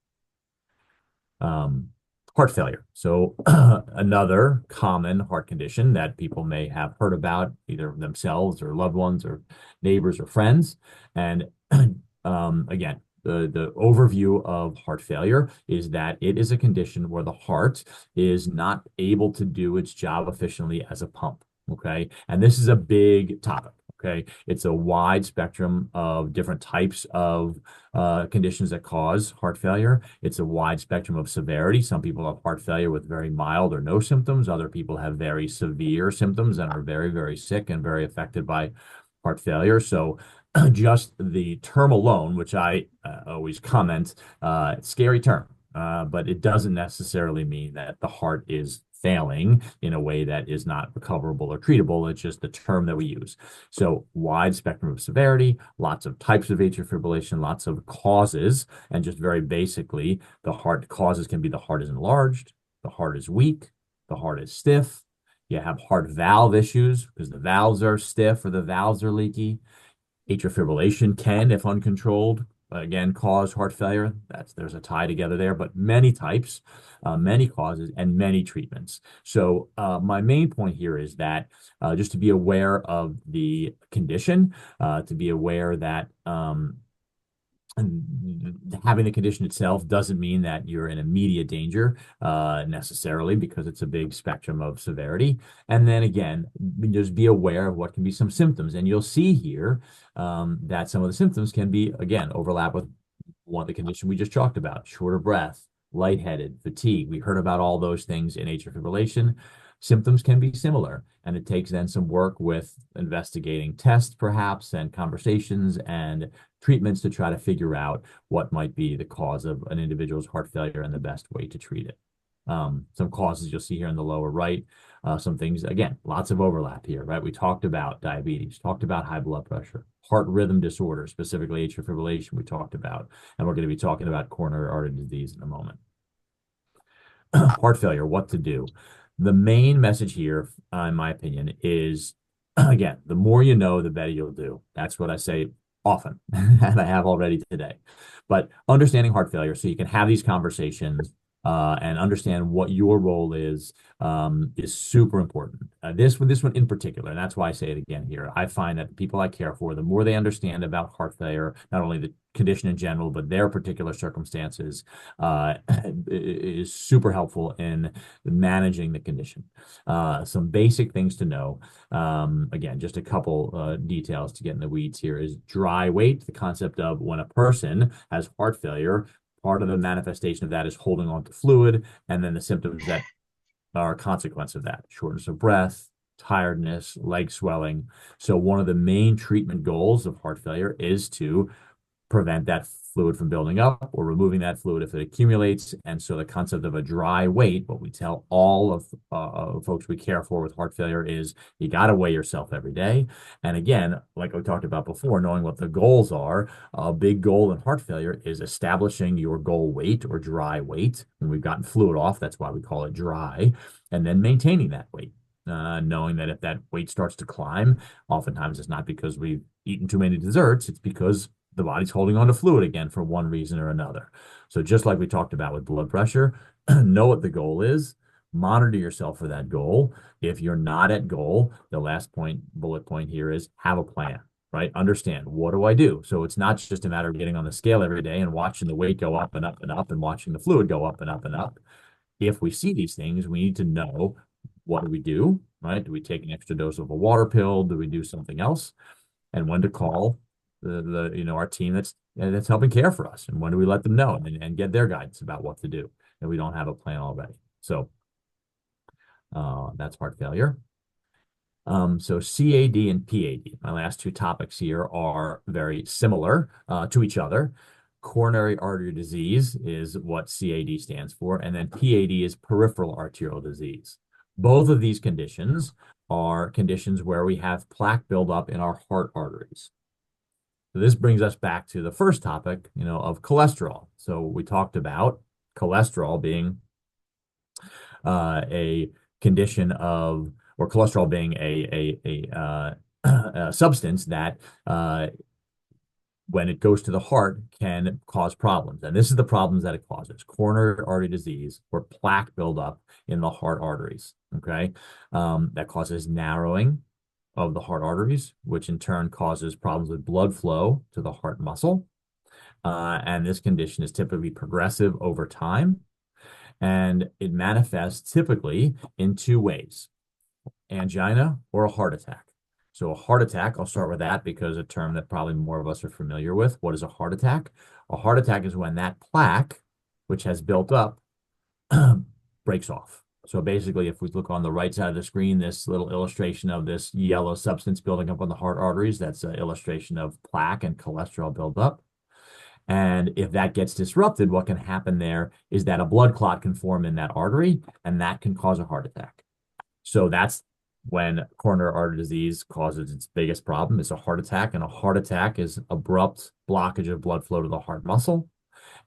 Heart failure. So another common heart condition that people may have heard about, either themselves or loved ones or neighbors or friends. And again, the overview of heart failure is that it is a condition where the heart is not able to do its job efficiently as a pump. Okay. And this is a big topic. Okay. It's a wide spectrum of different types of conditions that cause heart failure. It's a wide spectrum of severity. Some people have heart failure with very mild or no symptoms. Other people have very severe symptoms and are very, very sick and very affected by heart failure. So just the term alone, which I always comment, scary term, but it doesn't necessarily mean that the heart is failing in a way that is not recoverable or treatable. It's just the term that we use. So wide spectrum of severity, lots of types of atrial fibrillation, lots of causes, and just very basically, the heart causes can be the heart is enlarged, the heart is weak, the heart is stiff. You have heart valve issues because the valves are stiff or the valves are leaky. Atrial fibrillation can, if uncontrolled, again cause heart failure. There's a tie together there, but many types, many causes, and many treatments. So my main point here is that just to be aware of the condition, to be aware that and having the condition itself doesn't mean that you're in immediate danger necessarily, because it's a big spectrum of severity. And then again, just be aware of what can be some symptoms. And you'll see here that some of the symptoms can be, again, overlap with one of the condition we just talked about: shorter breath, lightheaded, fatigue. We heard about all those things in atrial fibrillation. Symptoms can be similar, and it takes then some work with investigating tests, perhaps, and conversations and treatments to try to figure out what might be the cause of an individual's heart failure and the best way to treat it. Some causes you'll see here in the lower right, some things, again, lots of overlap here, right? We talked about diabetes, talked about high blood pressure, heart rhythm disorder, specifically atrial fibrillation we talked about, and we're going to be talking about coronary artery disease in a moment. Heart failure, what to do. The main message here, in my opinion, is, again, the more you know, the better you'll do. That's what I say often, and I have already today. But understanding heart failure so you can have these conversations and understand what your role is super important. This one in particular, and that's why I say it again here. I find that the people I care for, the more they understand about heart failure, not only the condition in general, but their particular circumstances, is super helpful in managing the condition. Some basic things to know. Again, just a couple details to get in the weeds here is dry weight, the concept of when a person has heart failure, part of the manifestation of that is holding on to fluid, and then the symptoms that are a consequence of that: shortness of breath, tiredness, leg swelling. So one of the main treatment goals of heart failure is to prevent that fluid from building up or removing that fluid if it accumulates. And so the concept of a dry weight, what we tell all of folks we care for with heart failure is you got to weigh yourself every day. And again, like we talked about before, knowing what the goals are, a big goal in heart failure is establishing your goal weight or dry weight. When we've gotten fluid off, that's why we call it dry, and then maintaining that weight. Knowing that if that weight starts to climb, oftentimes it's not because we've eaten too many desserts, it's because the body's holding on to fluid again for one reason or another. So just like we talked about with blood pressure, know what the goal is, monitor yourself for that goal. If you're not at goal, the last bullet point here is have a plan, right? Understand, what do I do? So it's not just a matter of getting on the scale every day and watching the weight go up and up and up and watching the fluid go up and up and up. If we see these things, we need to know, what do we do, right? Do we take an extra dose of a water pill? Do we do something else? And when to call our team that's helping care for us, and when do we let them know and get their guidance about what to do if we don't have a plan already. So that's heart failure. So CAD and PAD, my last two topics here, are very similar to each other. Coronary artery disease is what CAD stands for, and then PAD is peripheral arterial disease. Both of these conditions are conditions where we have plaque buildup in our heart arteries. So this brings us back to the first topic, of cholesterol. So we talked about cholesterol being a condition of, or cholesterol being a substance that when it goes to the heart can cause problems. And this is the problems that it causes: coronary artery disease or plaque buildup in the heart arteries. Okay. That causes narrowing of the heart arteries, which in turn causes problems with blood flow to the heart muscle. And this condition is typically progressive over time, and it manifests typically in two ways: angina or a heart attack. So a heart attack, I'll start with that because a term that probably more of us are familiar with. What is a heart attack? A heart attack is when that plaque, which has built up, breaks off. So basically, if we look on the right side of the screen, this little illustration of this yellow substance building up on the heart arteries, that's an illustration of plaque and cholesterol buildup. And if that gets disrupted, what can happen there is that a blood clot can form in that artery, and that can cause a heart attack. So that's when coronary artery disease causes its biggest problem. It's a heart attack, and a heart attack is abrupt blockage of blood flow to the heart muscle.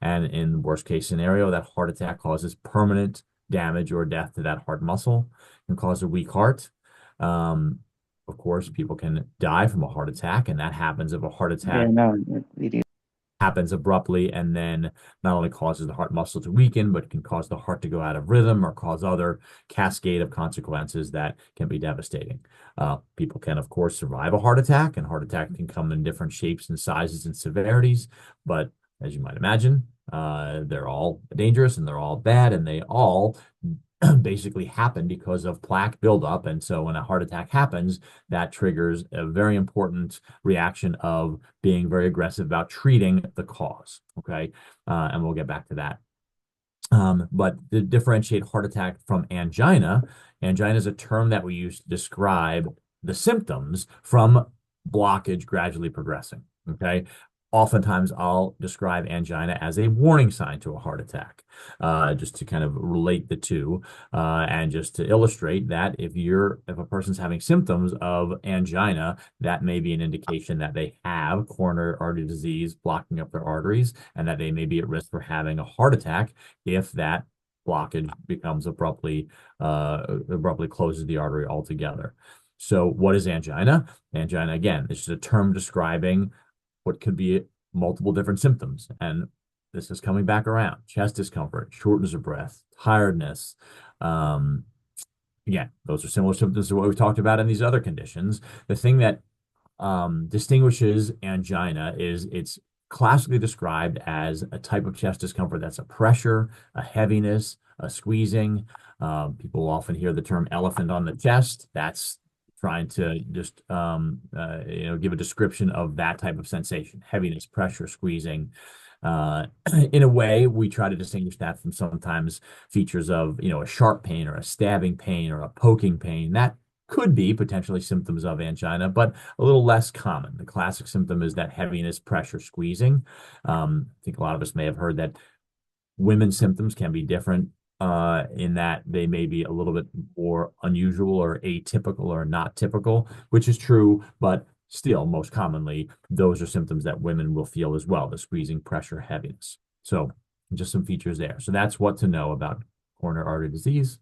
And in worst case scenario, that heart attack causes permanent damage or death to that heart muscle, can cause a weak heart. Of course, people can die from a heart attack, and that happens if a heart attack. Yeah, no, we do. happens abruptly and then not only causes the heart muscle to weaken, but can cause the heart to go out of rhythm or cause other cascade of consequences that can be devastating. People can, of course, survive a heart attack, and heart attack can come in different shapes and sizes and severities. But as you might imagine, they're all dangerous and they're all bad, and they all basically happen because of plaque buildup. And so when a heart attack happens, that triggers a very important reaction of being very aggressive about treating the cause. Okay. And we'll get back to that. But to differentiate heart attack from angina, angina is a term that we use to describe the symptoms from blockage gradually progressing. Okay. Oftentimes, I'll describe angina as a warning sign to a heart attack, just to kind of relate the two, and just to illustrate that if a person's having symptoms of angina, that may be an indication that they have coronary artery disease blocking up their arteries, and that they may be at risk for having a heart attack if that blockage becomes abruptly closes the artery altogether. So, what is angina? Angina, again, is just a term describing what could be multiple different symptoms. And this is coming back around: chest discomfort, shortness of breath, tiredness. Again, those are similar symptoms to what we've talked about in these other conditions. The thing that distinguishes angina is it's classically described as a type of chest discomfort that's a pressure, a heaviness, a squeezing. People often hear the term elephant on the chest. That's trying to just give a description of that type of sensation: heaviness, pressure, squeezing. In a way, we try to distinguish that from sometimes features of a sharp pain or a stabbing pain or a poking pain. That could be potentially symptoms of angina, but a little less common. The classic symptom is that heaviness, pressure, squeezing. I think a lot of us may have heard that women's symptoms can be different, in that they may be a little bit more unusual or atypical or not typical, which is true, but still, most commonly, those are symptoms that women will feel as well: the squeezing, pressure, heaviness. So just some features there. So that's what to know about coronary artery disease.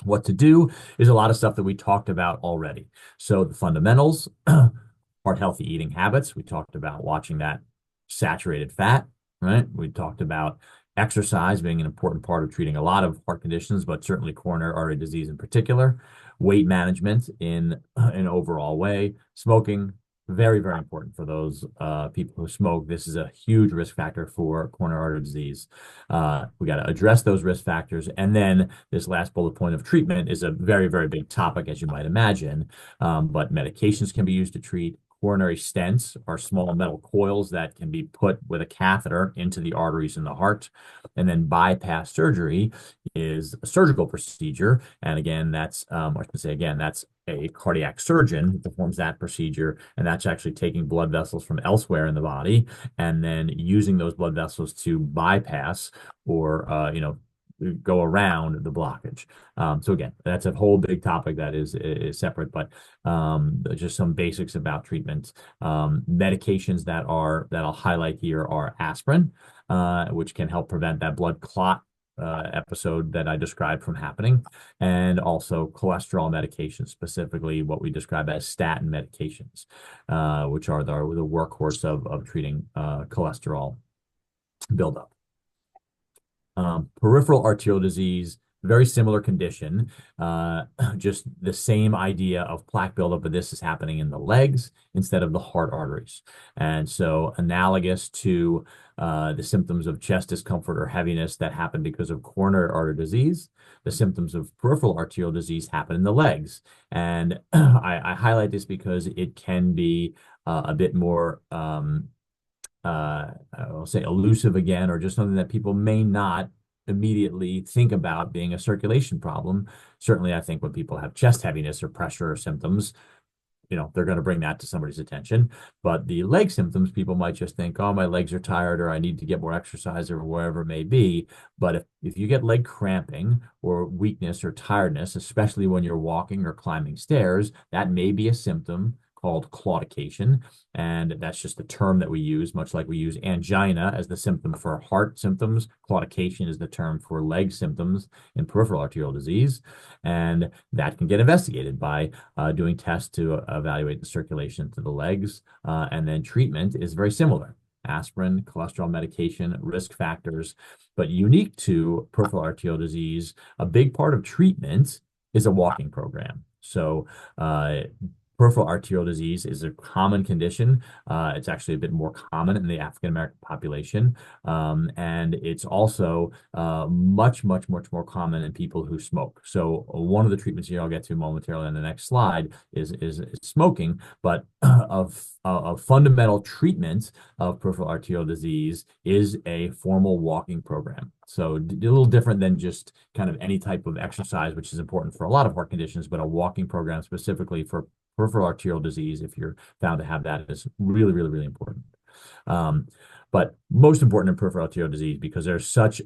What to do is a lot of stuff that we talked about already. So the fundamentals, heart healthy eating habits. We talked about watching that saturated fat, right? We talked about exercise being an important part of treating a lot of heart conditions, but certainly coronary artery disease in particular. Weight management in an overall way. Smoking, very, very important for those people who smoke. This is a huge risk factor for coronary artery disease. We got to address those risk factors. And then this last bullet point of treatment is a very, very big topic, as you might imagine. But medications can be used to treat. Coronary stents are small metal coils that can be put with a catheter into the arteries in the heart. And then bypass surgery is a surgical procedure. And again, that's a cardiac surgeon who performs that procedure. And that's actually taking blood vessels from elsewhere in the body and then using those blood vessels to bypass or, go around the blockage. So again, that's a whole big topic that is separate, but just some basics about treatment. Medications that I'll highlight here are aspirin, which can help prevent that blood clot episode that I described from happening, and also cholesterol medications, specifically what we describe as statin medications, which are the workhorse of treating cholesterol buildup. Peripheral arterial disease, very similar condition, just the same idea of plaque buildup, but this is happening in the legs instead of the heart arteries. And so analogous to the symptoms of chest discomfort or heaviness that happen because of coronary artery disease, the symptoms of peripheral arterial disease happen in the legs. And I highlight this because it can be a bit more I'll say elusive again, or just something that people may not immediately think about being a circulation problem. Certainly, I think when people have chest heaviness or pressure or symptoms, they're going to bring that to somebody's attention. But the leg symptoms, people might just think, oh, my legs are tired, or I need to get more exercise, or wherever it may be. But if you get leg cramping or weakness or tiredness, especially when you're walking or climbing stairs, that may be a symptom called claudication. And that's just the term that we use, much like we use angina as the symptom for heart symptoms. Claudication is the term for leg symptoms in peripheral arterial disease. And that can get investigated by doing tests to evaluate the circulation to the legs. And then treatment is very similar. aspirin, cholesterol medication, risk factors. But unique to peripheral arterial disease, a big part of treatment is a walking program. So peripheral arterial disease is a common condition. It's actually a bit more common in the African American population. And it's also much more common in people who smoke. So one of the treatments here I'll get to momentarily on the next slide is smoking, but a fundamental treatment of peripheral arterial disease is a formal walking program. So a little different than just kind of any type of exercise, which is important for a lot of heart conditions, but a walking program specifically for peripheral arterial disease, if you're found to have that, is really important. But most important in peripheral arterial disease, because there's such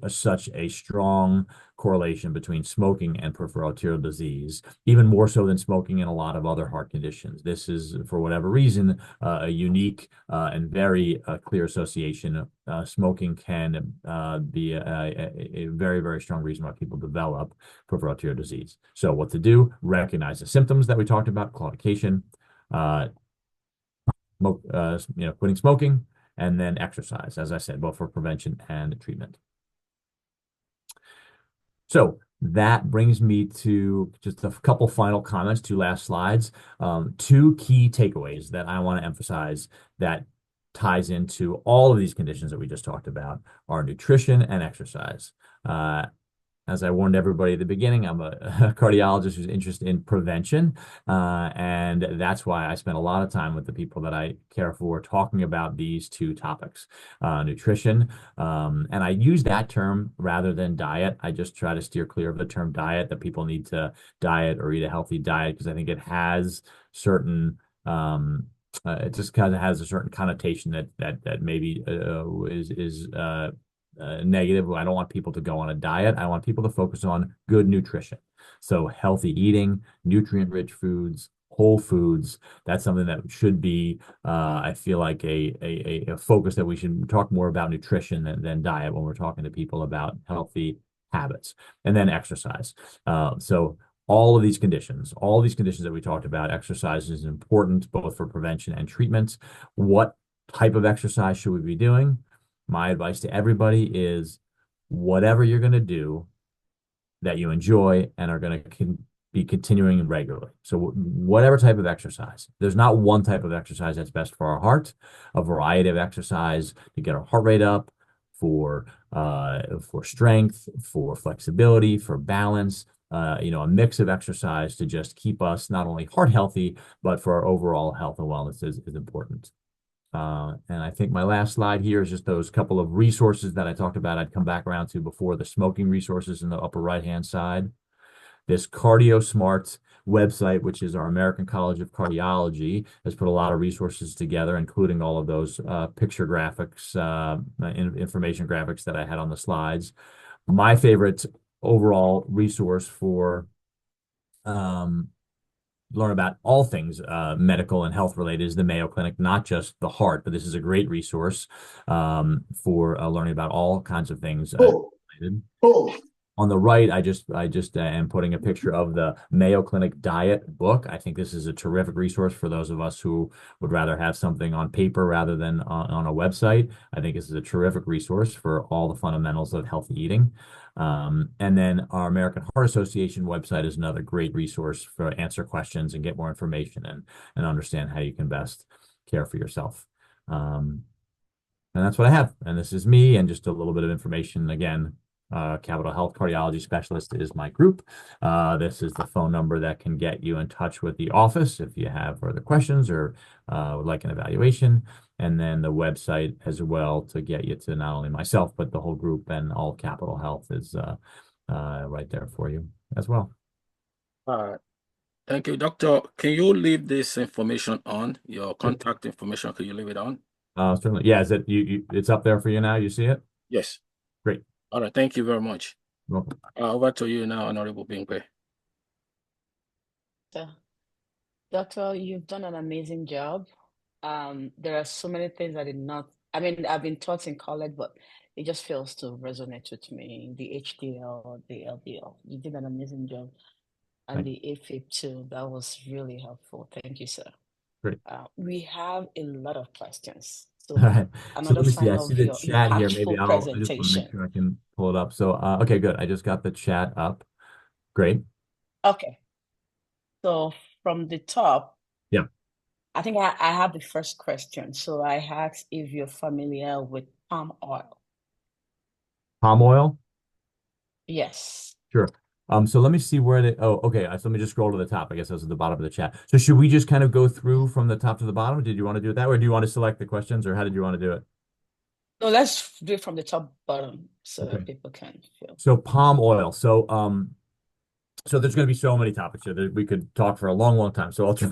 a strong correlation between smoking and peripheral arterial disease, even more so than smoking in a lot of other heart conditions. This is, for whatever reason, a unique and very clear association. Smoking can be a very strong reason why people develop peripheral arterial disease. So what to do? Recognize the symptoms that we talked about: claudication, quitting smoking, and then exercise, as I said, both for prevention and treatment. So that brings me to just a couple final comments, two last slides. Two key takeaways that I want to emphasize that ties into all of these conditions that we just talked about are nutrition and exercise. As I warned everybody at the beginning, I'm a cardiologist who's interested in prevention. And that's why I spend a lot of time with the people that I care for talking about these two topics, nutrition. And I use that term rather than diet. I just try to steer clear of the term diet, that people need to diet or eat a healthy diet, because I think it has certain it just kind of has a certain connotation that maybe is negative. I don't want people to go on a diet. I want people to focus on good nutrition. So healthy eating, nutrient-rich foods, whole foods. That's something that should be, I feel like, a focus that we should talk more about nutrition than diet when we're talking to people about healthy habits. And then exercise. So all these conditions that we talked about, exercise is important both for prevention and treatment. What type of exercise should we be doing? My advice to everybody is whatever you're going to do that you enjoy and are going to be continuing regularly. So whatever type of exercise. There's not one type of exercise that's best for our heart. A variety of exercise to get our heart rate up, for strength, for flexibility, for balance. A mix of exercise to just keep us not only heart healthy, but for our overall health and wellness is important. And I think my last slide here is just those couple of resources that I talked about. I'd come back around to before, the smoking resources in the upper right-hand side. This CardioSmart website, which is our American College of Cardiology, has put a lot of resources together, including all of those picture graphics, information graphics that I had on the slides. My favorite overall resource for learn about all things medical and health related is the Mayo Clinic, not just the heart, but this is a great resource for learning about all kinds of things related. On the right, I just am putting a picture of the Mayo Clinic diet book. I think this is a terrific resource for those of us who would rather have something on paper rather than on a website. I think this is a terrific resource for all the fundamentals of healthy eating. And then our American Heart Association website is another great resource for answer questions and get more information and understand how you can best care for yourself. And that's what I have. And this is me, and just a little bit of information again. Capitol Health Cardiology Specialist is my group. This is the phone number that can get you in touch with the office if you have further questions or would like an evaluation. And then the website as well to get you to not only myself, but the whole group, and all Capitol Health is right there for you as well. Thank you, Doctor. Can you leave this information on, your contact information? Can you leave it on? Certainly. Yeah, is it it's up there for you now? You see it? Yes. Great. All right. Thank you very much. Welcome. Over to you now, Honorable Bingwe. Doctor, you've done an amazing job. There are so many things I did not, I mean, I've been taught in college, but it just feels to resonate with me. The HDL, the LDL. You did an amazing job. And the AFib too. That was really helpful. Thank you, sir. Great. We have a lot of questions. All So right. So another let me see. sign I see of the your chat here. Maybe impactful I just want to make presentation. sure I can pull it up. So, okay, good. I just got the chat up. Great. Okay, so from the top, Yeah. I think I have the first question. So I asked if you're familiar with palm oil. Palm oil. Yes. Sure. So let me see where the, oh, okay. So let me just scroll to the top. I guess that's at the bottom of the chat. So should we just kind of go through from the top to the bottom? Did you want to do it that way? Or do you want to select the questions or how did you want to do it? No, let's do it from the top bottom so Okay. that people can feel. So palm oil. So there's going to be so many topics here that we could talk for a long, long time. So I'll try,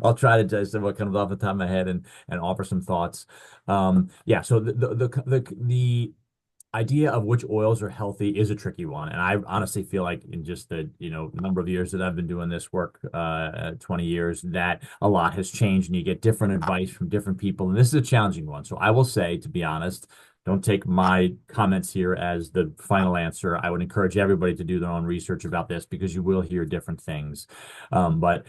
I'll try to just what comes off the top of my head and offer some thoughts. Yeah. So the idea of which oils are healthy is a tricky one, and I honestly feel like in just the number of years that I've been doing this work, 20 years, that a lot has changed, and you get different advice from different people, and this is a challenging one. So I will say, to be honest, don't take my comments here as the final answer. I would encourage everybody to do their own research about this because you will hear different things. But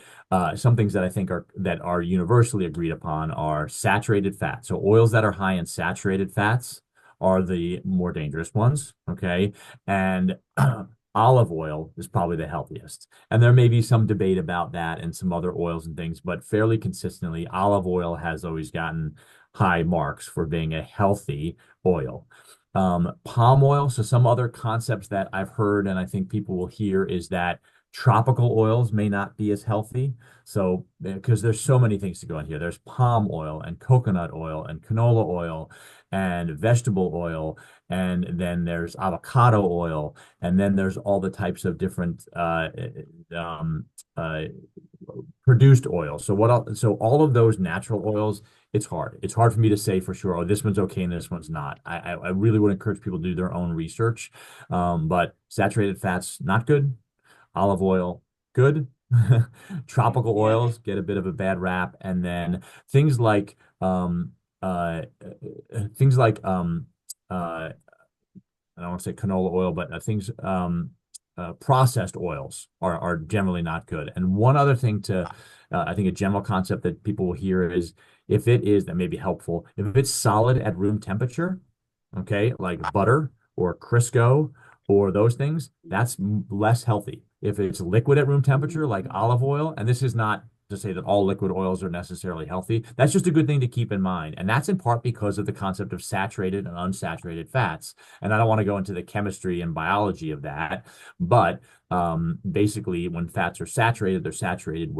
some things that I think are universally agreed upon are saturated fats. So oils that are high in saturated fats are the more dangerous ones, okay? And olive oil is probably the healthiest. And there may be some debate about that and some other oils and things, but fairly consistently, olive oil has always gotten high marks for being a healthy oil. Palm oil, so some other concepts that I've heard and I think people will hear is that tropical oils may not be as healthy. So, because there's so many things to go in here. There's palm oil and coconut oil and canola oil and vegetable oil, and then there's avocado oil, and then there's all the types of different um, uh, produced oils. So all of those natural oils, it's hard. It's hard for me to say for sure, oh, this one's okay and this one's not. I really would encourage people to do their own research. But saturated fats, not good. Olive oil, good. Tropical Yeah. oils get a bit of a bad rap, and then things like uh, things like I don't want to say canola oil, but things processed oils are generally not good. And one other thing I think a general concept that people will hear is if it is that may be helpful, if it's solid at room temperature, okay, like butter or Crisco or those things, that's less healthy. If it's liquid at room temperature, like olive oil, and this is not to say that all liquid oils are necessarily healthy. That's just a good thing to keep in mind. And that's in part because of the concept of saturated and unsaturated fats. And I don't want to go into the chemistry and biology of that, but basically when fats are saturated, they're saturated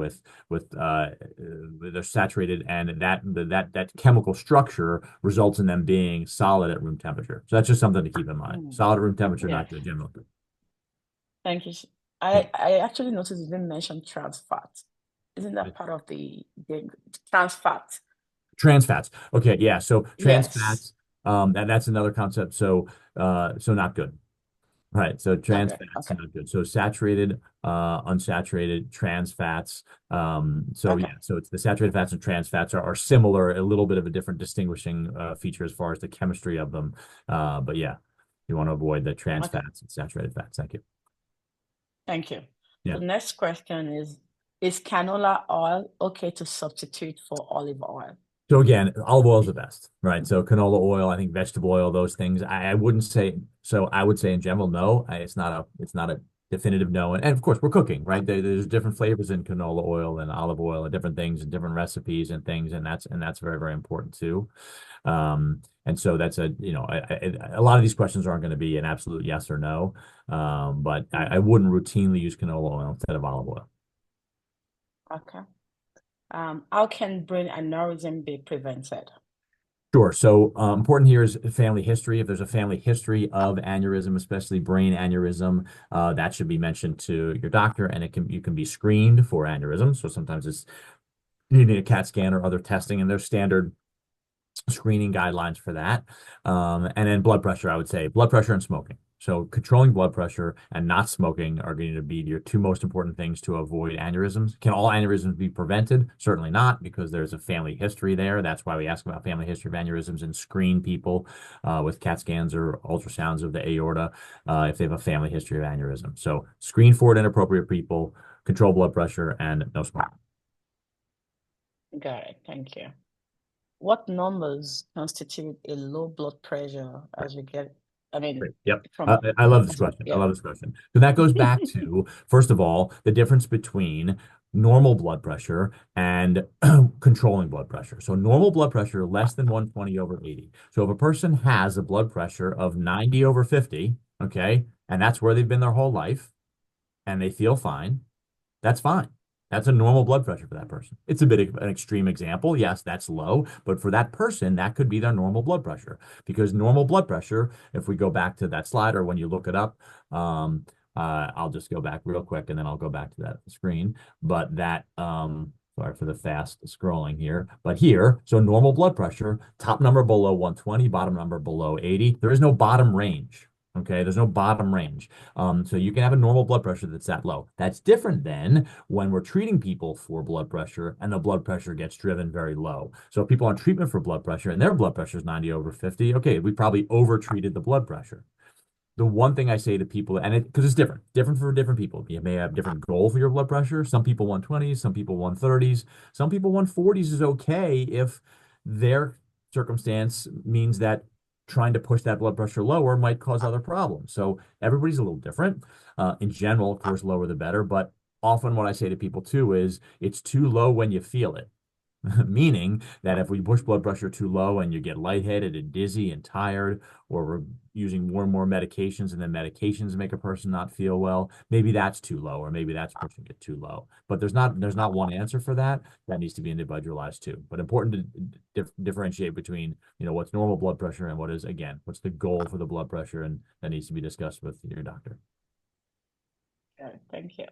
they're saturated, and that chemical structure results in them being solid at room temperature. So that's just something to keep in mind. Solid at room temperature, Yeah. not good generally. Thank you. Yeah. I actually noticed you didn't mention trans fat. Isn't that part of the trans fat? Trans fats. Okay, yeah. So trans Yes. fats, and that's another concept. So not good. Right. So trans Okay. fats Okay. not good. So saturated, unsaturated, trans fats. So Okay. yeah, so it's the saturated fats and trans fats are similar, a little bit of a different distinguishing feature as far as the chemistry of them. But yeah, you want to avoid the trans Okay. fats and saturated fats. Thank you. Thank you. Yeah. The next question is canola oil okay to substitute for olive oil? So again, olive oil is the best, right? So canola oil, I think vegetable oil, those things. I wouldn't say so. I would say in general, no. It's not a definitive no. And of course, we're cooking, right? There's different flavors in canola oil and olive oil and different things and different recipes and things, and that's very, very important too. And so that's a lot of these questions aren't going to be an absolute yes or no. But I wouldn't routinely use canola oil instead of olive oil. Okay. How can brain aneurysm be prevented? Sure. So important here is family history. If there's a family history of aneurysm, especially brain aneurysm, that should be mentioned to your doctor, and you can be screened for aneurysm. So sometimes you need a CAT scan or other testing, and there's standard screening guidelines for that. And then blood pressure, I would say blood pressure and smoking. So controlling blood pressure and not smoking are going to be your two most important things to avoid aneurysms. Can all aneurysms be prevented? Certainly not, because there's a family history there. That's why we ask about family history of aneurysms and screen people with CAT scans or ultrasounds of the aorta if they have a family history of aneurysm. So screen for it in appropriate people, control blood pressure, and no smoking. Got it. Thank you. what numbers constitute a low blood pressure as we get, I mean, Great. Yep. from, I love this as we, question. I yeah. love this question. So that goes back to, first of all, the difference between normal blood pressure and controlling blood pressure. So normal blood pressure less than 120 over 80. So if a person has a blood pressure of 90 over 50, okay, and that's where they've been their whole life, and they feel fine, that's fine. That's a normal blood pressure for that person. It's a bit of an extreme example. Yes, that's low, but for that person, that could be their normal blood pressure. Because normal blood pressure, if we go back to that slide or when you look it up, I'll just go back real quick and then I'll go back to that screen. But that, sorry for the fast scrolling here, but here, so normal blood pressure, top number below 120, bottom number below 80. There is no bottom range. Okay, there's no bottom range. So you can have a normal blood pressure that's that low. That's different than when we're treating people for blood pressure and the blood pressure gets driven very low. So people on treatment for blood pressure and their blood pressure is 90 over 50, okay, we probably over-treated the blood pressure. The one thing I say to people, and because it's different for different people. You may have different goal for your blood pressure. Some people 120s, some people 130s, some people 140s is okay if their circumstance means that trying to push that blood pressure lower might cause other problems. So everybody's a little different. In general, of course, lower the better. But often what I say to people too is it's too low when you feel it. Meaning that if we push blood pressure too low and you get lightheaded and dizzy and tired, or we're using more and more medications and then medications make a person not feel well, maybe that's too low, or maybe that's pushing it too low. But there's not one answer for that. That needs to be individualized too. But important to differentiate between, what's normal blood pressure and what is, again, what's the goal for the blood pressure, and that needs to be discussed with your doctor. Okay, thank you.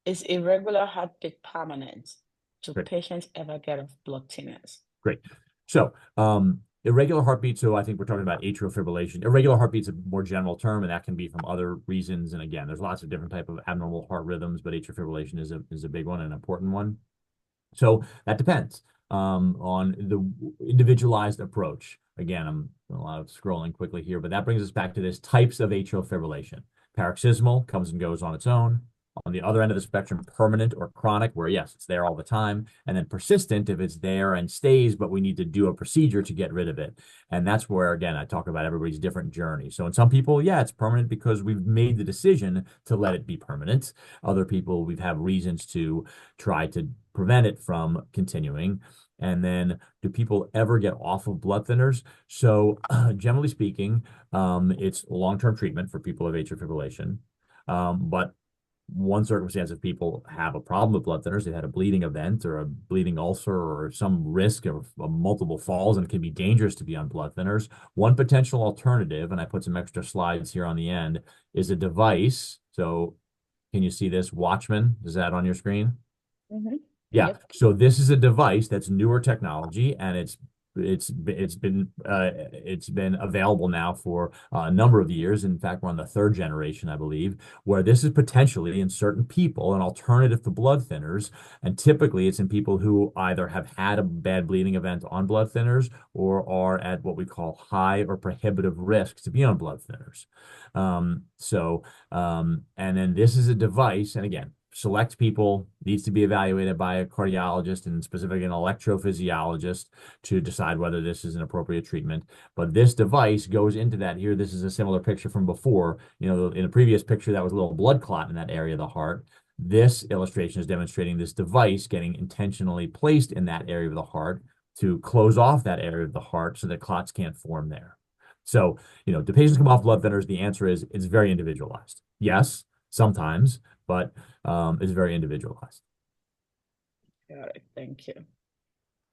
Is irregular heartbeat permanent? Do Great. patients ever get off blood thinners? Great. So, irregular heartbeat. So I think we're talking about atrial fibrillation. Irregular heartbeat's a more general term, and that can be from other reasons. And again, there's lots of different type of abnormal heart rhythms, but atrial fibrillation is a big one, an important one. So that depends on the individualized approach. Again, I'm doing a lot of scrolling quickly here, but that brings us back to this types of atrial fibrillation. Paroxysmal comes and goes on its own. On the other end of the spectrum, permanent or chronic, where yes, it's there all the time, and then persistent if it's there and stays, but we need to do a procedure to get rid of it. And that's where, again, I talk about everybody's different journey. So in some people, yeah, it's permanent because we've made the decision to let it be permanent. Other people, we've had reasons to try to prevent it from continuing. And then do people ever get off of blood thinners? So generally speaking, it's long-term treatment for people with atrial fibrillation. But one circumstance, if people have a problem with blood thinners, they had a bleeding event or a bleeding ulcer or some risk of multiple falls, and it can be dangerous to be on blood thinners. One potential alternative, and I put some extra slides here on the end, is a device. So can you see this? Watchman, is that on your screen? Mm-hmm. Yeah. Yep. So this is a device that's newer technology, and it's been available now for a number of years. In fact, we're on the third generation, I believe, where this is potentially in certain people an alternative to blood thinners. And typically it's in people who either have had a bad bleeding event on blood thinners or are at what we call high or prohibitive risk to be on blood thinners. And then this is a device, and again, select people, needs to be evaluated by a cardiologist and specifically an electrophysiologist to decide whether this is an appropriate treatment. But this device goes into that here. This is a similar picture from before. In a previous picture, that was a little blood clot in that area of the heart. This illustration is demonstrating this device getting intentionally placed in that area of the heart to close off that area of the heart so that clots can't form there. So, do patients come off blood thinners? The answer is it's very individualized. Yes, sometimes, but it's very individualized. Got it. Thank you.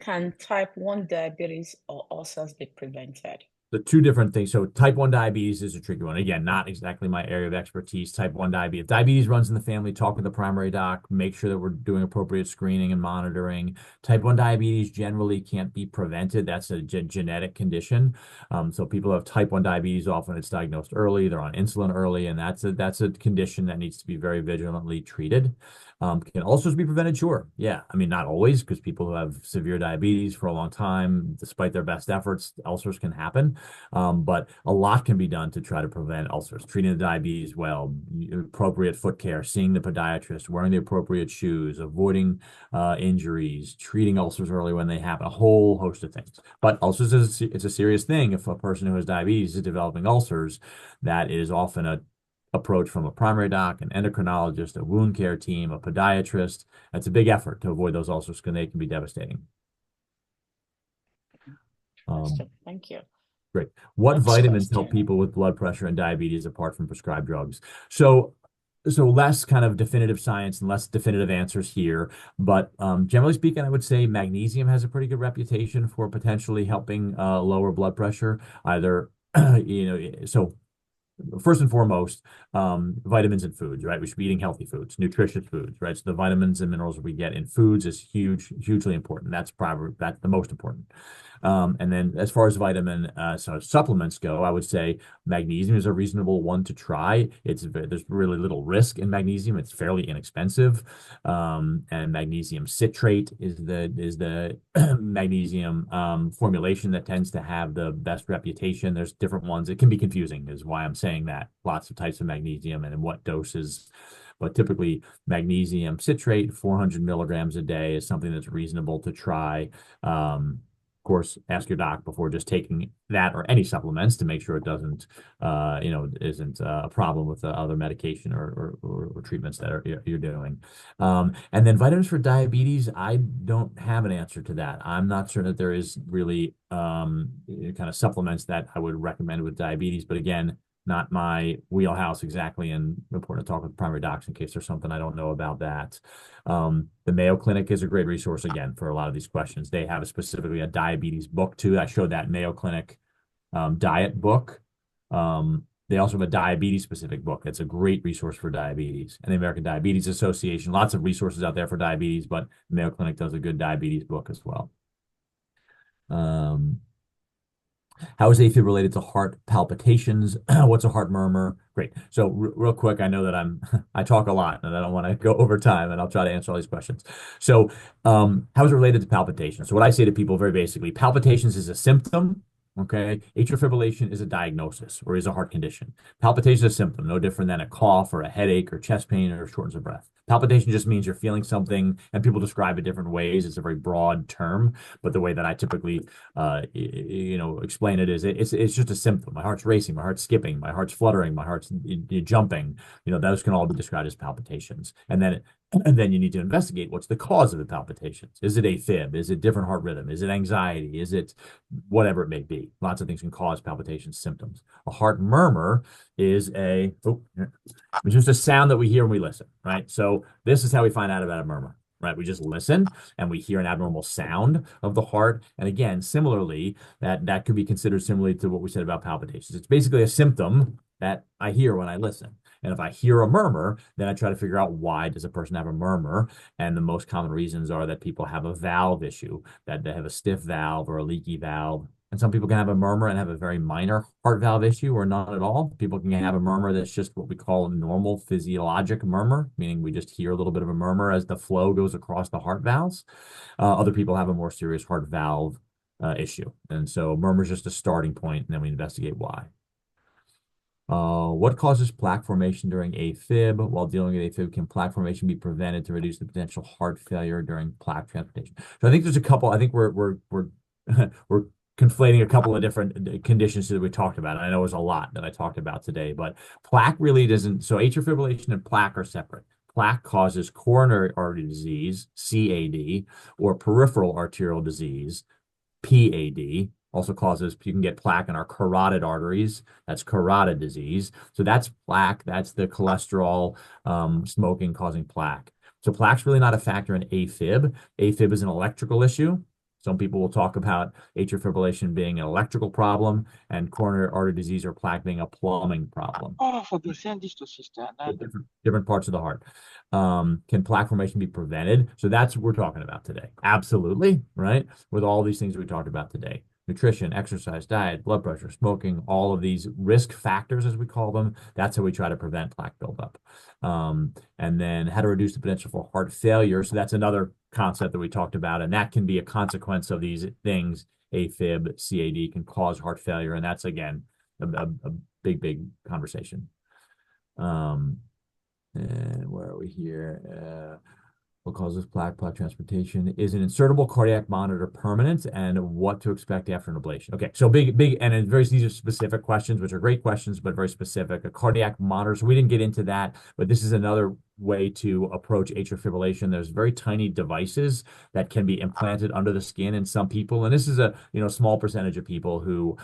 Can type 1 diabetes or ulcers be prevented? The two different things. So type 1 diabetes is a tricky one. Again, not exactly my area of expertise. Type 1 diabetes. If diabetes runs in the family, talk with the primary doc, make sure that we're doing appropriate screening and monitoring. Type 1 diabetes generally can't be prevented. That's a genetic condition. So people who have type 1 diabetes, often it's diagnosed early, they're on insulin early, and that's a condition that needs to be very vigilantly treated. Can ulcers be prevented? Sure. Yeah. I mean, not always, because people who have severe diabetes for a long time, despite their best efforts, ulcers can happen. But a lot can be done to try to prevent ulcers, treating the diabetes well, appropriate foot care, seeing the podiatrist, wearing the appropriate shoes, avoiding injuries, treating ulcers early when they happen, a whole host of things. But ulcers it's a serious thing. If a person who has diabetes is developing ulcers, that is often a approach from a primary doc, an endocrinologist, a wound care team, a podiatrist. That's a big effort to avoid those ulcers because they can be devastating. Thank you. Great. What Next vitamins help question. people with blood pressure and diabetes apart from prescribed drugs? So less kind of definitive science and less definitive answers here, but generally speaking, I would say magnesium has a pretty good reputation for potentially helping lower blood pressure. Either so first and foremost, vitamins and foods, right? We should be eating healthy foods, nutritious foods, right? So the vitamins and minerals we get in foods is hugely important. That's the most important. And then as far as supplements go, I would say magnesium is a reasonable one to try. There's really little risk in magnesium. It's fairly inexpensive. And magnesium citrate is the magnesium formulation that tends to have the best reputation. There's different ones. It can be confusing, is why I'm saying that. Lots of types of magnesium and in what doses. But typically, magnesium citrate, 400 milligrams a day, is something that's reasonable to try. Of course, ask your doc before just taking that or any supplements to make sure it doesn't, isn't a problem with the other medication or treatments that you're doing. And then vitamins for diabetes, I don't have an answer to that. I'm not sure that there is really kind of supplements that I would recommend with diabetes. But again, not my wheelhouse exactly, and important to talk with primary docs in case there's something I don't know about that. The Mayo Clinic is a great resource, again, for a lot of these questions. They have specifically a diabetes book, too. I showed that Mayo Clinic diet book. They also have a diabetes-specific book. It's a great resource for diabetes. And the American Diabetes Association, lots of resources out there for diabetes, but the Mayo Clinic does a good diabetes book as well. How is AFib related to heart palpitations? What's a heart murmur? Great. So real quick, I know that I talk a lot and I don't want to go over time, and I'll try to answer all these questions. So how is it related to palpitations? So what I say to people very basically, palpitations is a symptom. Okay. Atrial fibrillation is a diagnosis or is a heart condition. Palpitation is a symptom, no different than a cough or a headache or chest pain or shortness of breath. Palpitation just means you're feeling something, and people describe it different ways. It's a very broad term, but the way that I typically, explain it is it's just a symptom. My heart's racing, my heart's skipping, my heart's fluttering, my heart's jumping. Those can all be described as palpitations. And then you need to investigate what's the cause of the palpitations. Is it AFib? Is it different heart rhythm? Is it anxiety? Is it whatever it may be? Lots of things can cause palpitation symptoms. A heart murmur is just a sound that we hear when we listen, right? So this is how we find out about a murmur, right? We just listen and we hear an abnormal sound of the heart. And again, similarly, that could be considered similarly to what we said about palpitations. It's basically a symptom that I hear when I listen. And if I hear a murmur, then I try to figure out why does a person have a murmur? And the most common reasons are that people have a valve issue, that they have a stiff valve or a leaky valve. And some people can have a murmur and have a very minor heart valve issue or none at all. People can have a murmur that's just what we call a normal physiologic murmur, meaning we just hear a little bit of a murmur as the flow goes across the heart valves. Other people have a more serious heart valve issue. And so murmur is just a starting point, and then we investigate why. What causes plaque formation during AFib? While dealing with AFib, can plaque formation be prevented to reduce the potential heart failure during plaque transportation? So I think there's a couple. I think we're we're conflating a couple of different conditions that we talked about. I know there's a lot that I talked about today, but plaque really doesn't. So atrial fibrillation and plaque are separate. Plaque causes coronary artery disease, CAD, or peripheral arterial disease, PAD. Also causes, you can get plaque in our carotid arteries. That's carotid disease. So that's plaque. That's the cholesterol, smoking causing plaque. So plaque's really not a factor in AFib. AFib is an electrical issue. Some people will talk about atrial fibrillation being an electrical problem and coronary artery disease or plaque being a plumbing problem. Different parts of the heart. Can plaque formation be prevented? So that's what we're talking about today. Absolutely, right? With all these things we talked about today. Nutrition, exercise, diet, blood pressure, smoking, all of these risk factors, as we call them. That's how we try to prevent plaque buildup. And then how to reduce the potential for heart failure. So that's another concept that we talked about, and that can be a consequence of these things AFib, CAD can cause heart failure. And that's, again, a big conversation. And where are we here? What causes plaque transplantation? Is an insertable cardiac monitor permanent, and what to expect after an ablation? Okay, so big, and these are specific questions, which are great questions, but very specific. A cardiac monitor, so we didn't get into that, but this is another way to approach atrial fibrillation. There's very tiny devices that can be implanted under the skin in some people, and this is a small percentage of people who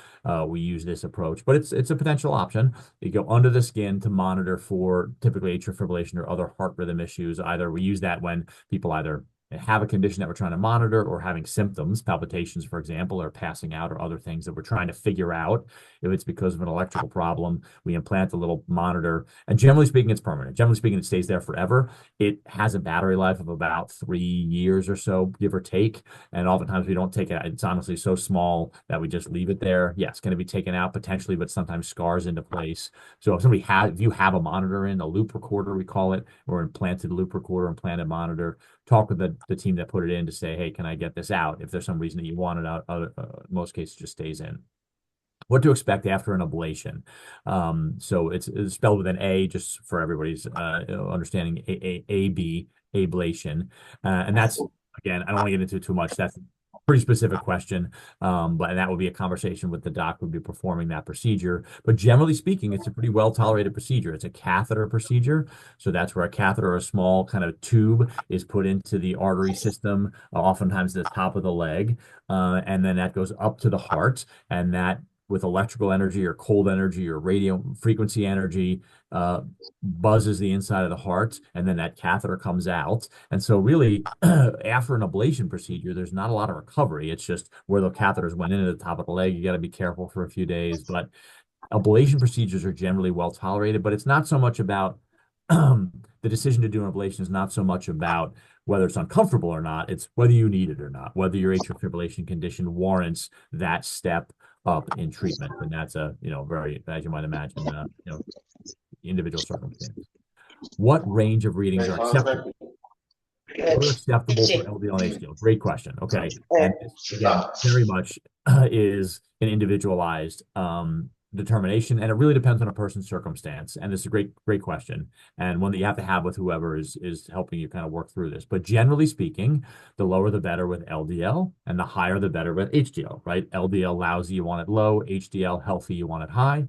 we use this approach, but it's a potential option. You go under the skin to monitor for typically atrial fibrillation or other heart rhythm issues. Either we use that when people either have a condition that we're trying to monitor or having symptoms, palpitations, for example, or passing out or other things that we're trying to figure out. If it's because of an electrical problem, we implant a little monitor. And generally speaking, it's permanent. Generally speaking, it stays there forever. It has a battery life of about 3 years or so, give or take. And oftentimes we don't take it out. It's honestly so small that we just leave it there. Yeah, it's going to be taken out potentially, but sometimes scars into place. So if you have a monitor in, a loop recorder, we call it, or implanted loop recorder, implanted monitor, talk with the team that put it in to say, hey, can I get this out? If there's some reason that you want it out, in most cases, it just stays in. What to expect after an ablation. So it's spelled with an A, just for everybody's understanding, A-B, ablation. And that's, again, I don't want to get into it too much. That's a pretty specific question, and that would be a conversation with the doc who would be performing that procedure. But generally speaking, it's a pretty well-tolerated procedure. It's a catheter procedure. So that's where a catheter or a small kind of tube is put into the artery system, oftentimes the top of the leg, and then that goes up to the heart, and that with electrical energy or cold energy or radio frequency energy, buzzes the inside of the heart, and then that catheter comes out. And so really, after an ablation procedure, there's not a lot of recovery. It's just where the catheters went into the top of the leg. You got to be careful for a few days. But ablation procedures are generally well tolerated, but it's not so much about the decision to do an ablation is not so much about whether it's uncomfortable or not. It's whether you need it or not, whether your atrial fibrillation condition warrants that step up in treatment. And that's a, very, as you might imagine, individual circumstance. What range of readings are acceptable? What are acceptable for LDL and HDL? Great question. Okay. And this, again, very much is an individualized determination, and it really depends on a person's circumstance. And it's a great question, and one that you have to have with whoever is helping you kind of work through this. But generally speaking, the lower the better with LDL, and the higher the better with HDL, right? LDL lousy, you want it low. HDL healthy, you want it high.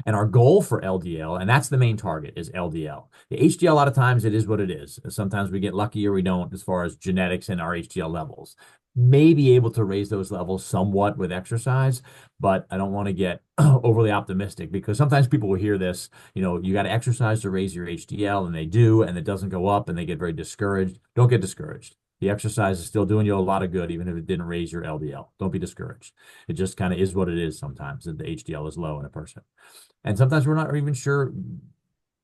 And our goal for LDL, and that's the main target, is LDL. The HDL, a lot of times, it is what it is. Sometimes we get lucky or we don't as far as genetics and our HDL levels. May be able to raise those levels somewhat with exercise, but I don't want to get overly optimistic, because sometimes people will hear this, you got to exercise to raise your HDL, and they do, and it doesn't go up, and they get very discouraged. Don't get discouraged. The exercise is still doing you a lot of good, even if it didn't raise your LDL. Don't be discouraged. It just kind of is what it is sometimes, that the HDL is low in a person. And sometimes we're not even sure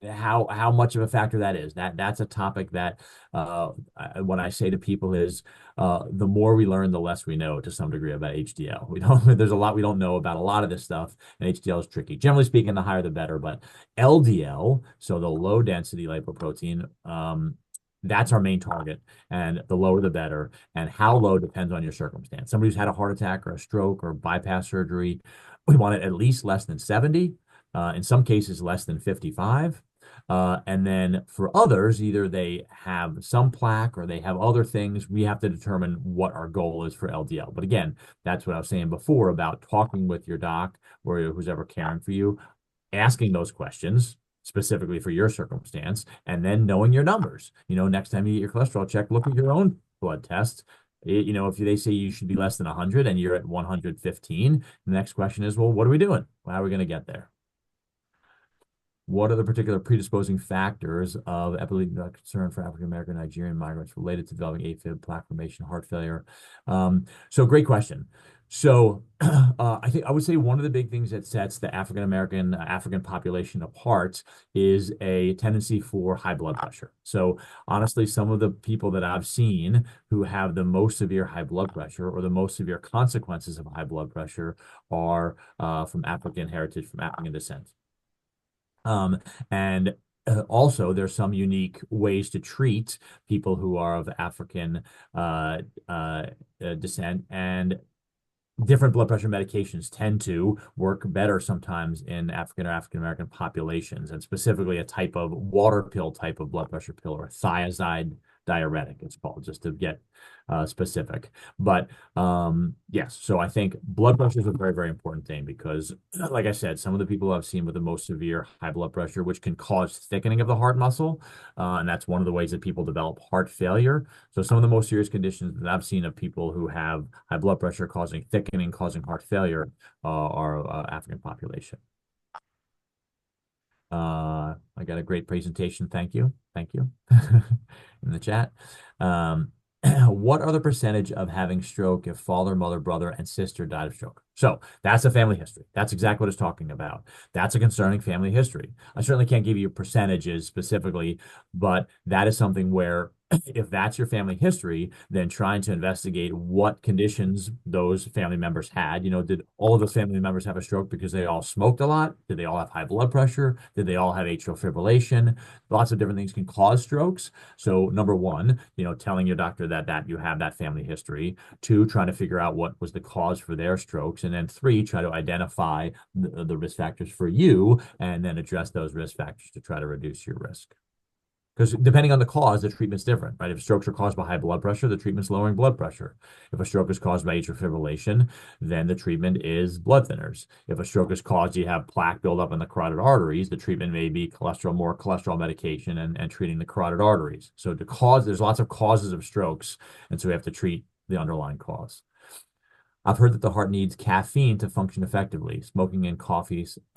how much of a factor that is. That's a topic that what I say to people is the more we learn, the less we know, to some degree, about HDL. There's a lot we don't know about a lot of this stuff, and HDL is tricky. Generally speaking, the higher the better, but LDL, so the low density lipoprotein, that's our main target, and the lower the better. And how low depends on your circumstance. Somebody who's had a heart attack or a stroke or bypass surgery, we want it at least less than 70. In some cases, less than 55. And then for others, either they have some plaque or they have other things. We have to determine what our goal is for LDL. But again, that's what I was saying before about talking with your doc or who's ever caring for you, asking those questions specifically for your circumstance, and then knowing your numbers. Next time you get your cholesterol check, look at your own blood tests. If they say you should be less than 100 and you're at 115, the next question is, well, what are we doing? How are we going to get there? What are the particular predisposing factors of epidemic concern for African American Nigerian migrants related to developing AFib, plaque formation, heart failure? So great question. So I think I would say one of the big things that sets the African American African population apart is a tendency for high blood pressure. So honestly, some of the people that I've seen who have the most severe high blood pressure or the most severe consequences of high blood pressure are from African heritage, from African descent. And also, there's some unique ways to treat people who are of African descent. And different blood pressure medications tend to work better sometimes in African or African American populations, and specifically a type of water pill type of blood pressure pill, or thiazide diuretic, it's called, just to get specific. But yes, so I think blood pressure is a very, very important thing because, like I said, some of the people I've seen with the most severe high blood pressure, which can cause thickening of the heart muscle, and that's one of the ways that people develop heart failure. So some of the most serious conditions that I've seen of people who have high blood pressure causing thickening, causing heart failure, are African population. I got a great presentation. Thank you. Thank you in the chat. What are the percentage of having stroke if father, mother, brother, and sister died of stroke? So that's a family history. That's exactly what it's talking about. That's a concerning family history. I certainly can't give you percentages specifically, but that is something where if that's your family history, then trying to investigate what conditions those family members had. Did all of those family members have a stroke because they all smoked a lot? Did they all have high blood pressure? Did they all have atrial fibrillation? Lots of different things can cause strokes. So number one, telling your doctor that you have that family history. Two, trying to figure out what was the cause for their strokes. And then three, try to identify the risk factors for you and then address those risk factors to try to reduce your risk. Because depending on the cause, the treatment's different, right? If strokes are caused by high blood pressure, the treatment's lowering blood pressure. If a stroke is caused by atrial fibrillation, then the treatment is blood thinners. If a stroke is caused, you have plaque buildup in the carotid arteries, the treatment may be more cholesterol medication and treating the carotid arteries. So there's lots of causes of strokes, and so we have to treat the underlying cause. I've heard that the heart needs caffeine to function effectively. Smoking and coffee supplies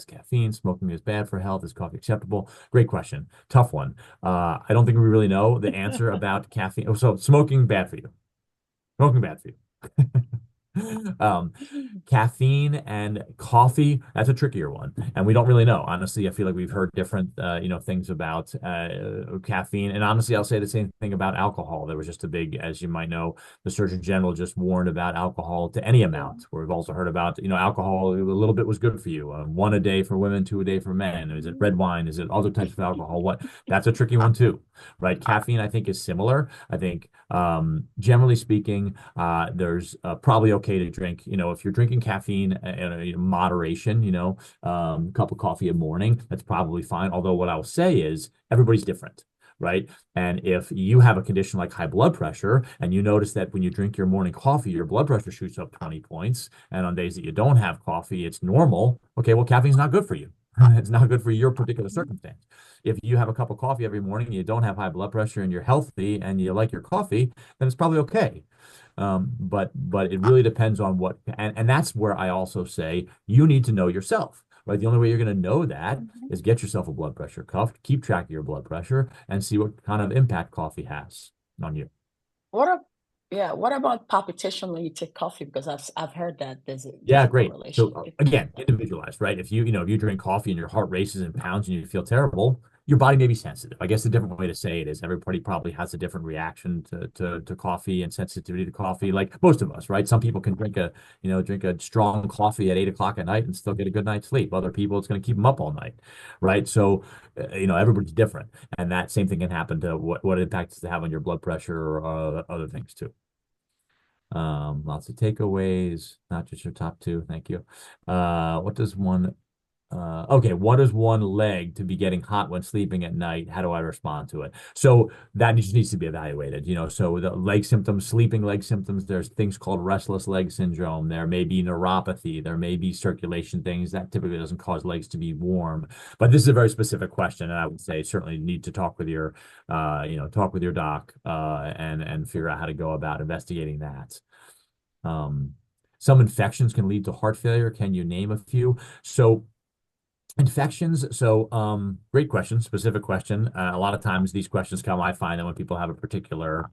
caffeine. Smoking is bad for health. Is coffee acceptable? Great question. Tough one. I don't think we really know the answer about caffeine. Oh, so smoking bad for you. Smoking bad for you. Caffeine and coffee, that's a trickier one, and we don't really know. Honestly, I feel like we've heard different things about caffeine, and honestly, I'll say the same thing about alcohol. There was just a big, as you might know, the Surgeon General just warned about alcohol to any amount. We've also heard about alcohol, a little bit was good for you. One a day for women, two a day for men. Is it red wine? Is it other types of alcohol? That's a tricky one too, right? Caffeine, I think, is similar. I think generally speaking, there's probably okay to drink, if you're drinking caffeine in moderation, cup of coffee a morning, that's probably fine. Although what I'll say is everybody's different, right? And if you have a condition like high blood pressure and you notice that when you drink your morning coffee, your blood pressure shoots up 20 points, and on days that you don't have coffee, it's normal. Okay, well, caffeine's not good for you. It's not good for your particular circumstance. If you have a cup of coffee every morning, you don't have high blood pressure and you're healthy and you like your coffee, then it's probably okay. But it really depends on and that's where I also say you need to know yourself, right? The only way you're going to know that is get yourself a blood pressure cuff, keep track of your blood pressure, and see what kind of impact coffee has on you. What about palpitation when you take coffee? Because I've heard that there's a great. correlation. So again, individualized, right? If you drink coffee and your heart races and pounds and you feel terrible, your body may be sensitive. I guess a different way to say it is everybody probably has a different reaction to coffee and sensitivity to coffee, like most of us, right? Some people can drink a strong coffee at 8 o'clock at night and still get a good night's sleep. Other people, it's going to keep them up all night, right? So, everybody's different. And that same thing can happen to what impact does it have on your blood pressure or other things too. Lots of takeaways, not just your top two. Thank you. What does one leg to be getting hot when sleeping at night? How do I respond to it? So that just needs to be evaluated. So the leg symptoms, sleeping leg symptoms, there's things called restless leg syndrome. There may be neuropathy. There may be circulation things that typically doesn't cause legs to be warm. But this is a very specific question, and I would say certainly need to talk with your doc and figure out how to go about investigating that. Some infections can lead to heart failure. Can you name a few? So infections. So great question, specific question. A lot of times these questions I find them when people have a particular,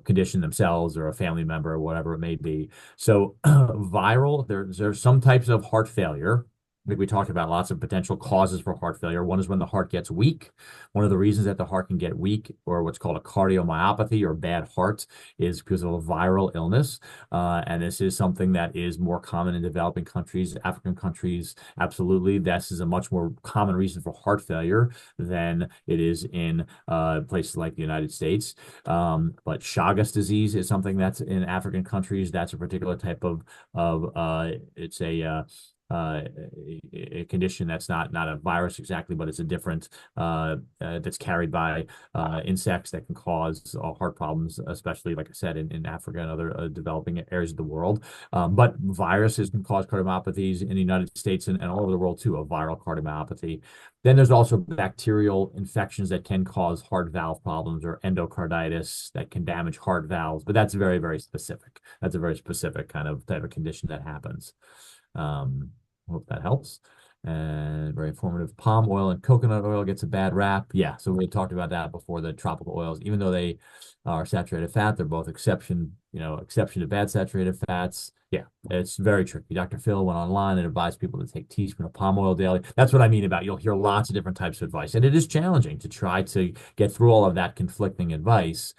condition themselves or a family member or whatever it may be. So viral, there's some types of heart failure like we talked about, lots of potential causes for heart failure. One is when the heart gets weak. One of the reasons that the heart can get weak, or what's called a cardiomyopathy or bad heart, is because of a viral illness. And this is something that is more common in developing countries, African countries. Absolutely. This is a much more common reason for heart failure than it is in places like the United States. But Chagas disease is something that's in African countries. That's a particular type of it's a condition that's not a virus exactly, but it's a different that's carried by insects that can cause heart problems, especially, like I said, in Africa and other developing areas of the world. But viruses can cause cardiomyopathies in the United States and all over the world too, a viral cardiomyopathy. Then there's also bacterial infections that can cause heart valve problems or endocarditis that can damage heart valves, but that's very, very specific. That's a very specific kind of type of condition that happens. Hope that helps. And very informative. Palm oil and coconut oil gets a bad rap. Yeah, so we talked about that before. The tropical oils, even though they are saturated fat, they're both exception to bad saturated fats. Yeah, it's very tricky. Dr. Phil went online and advised people to take a teaspoon of palm oil daily. That's what I mean about you'll hear lots of different types of advice, and it is challenging to try to get through all of that conflicting advice.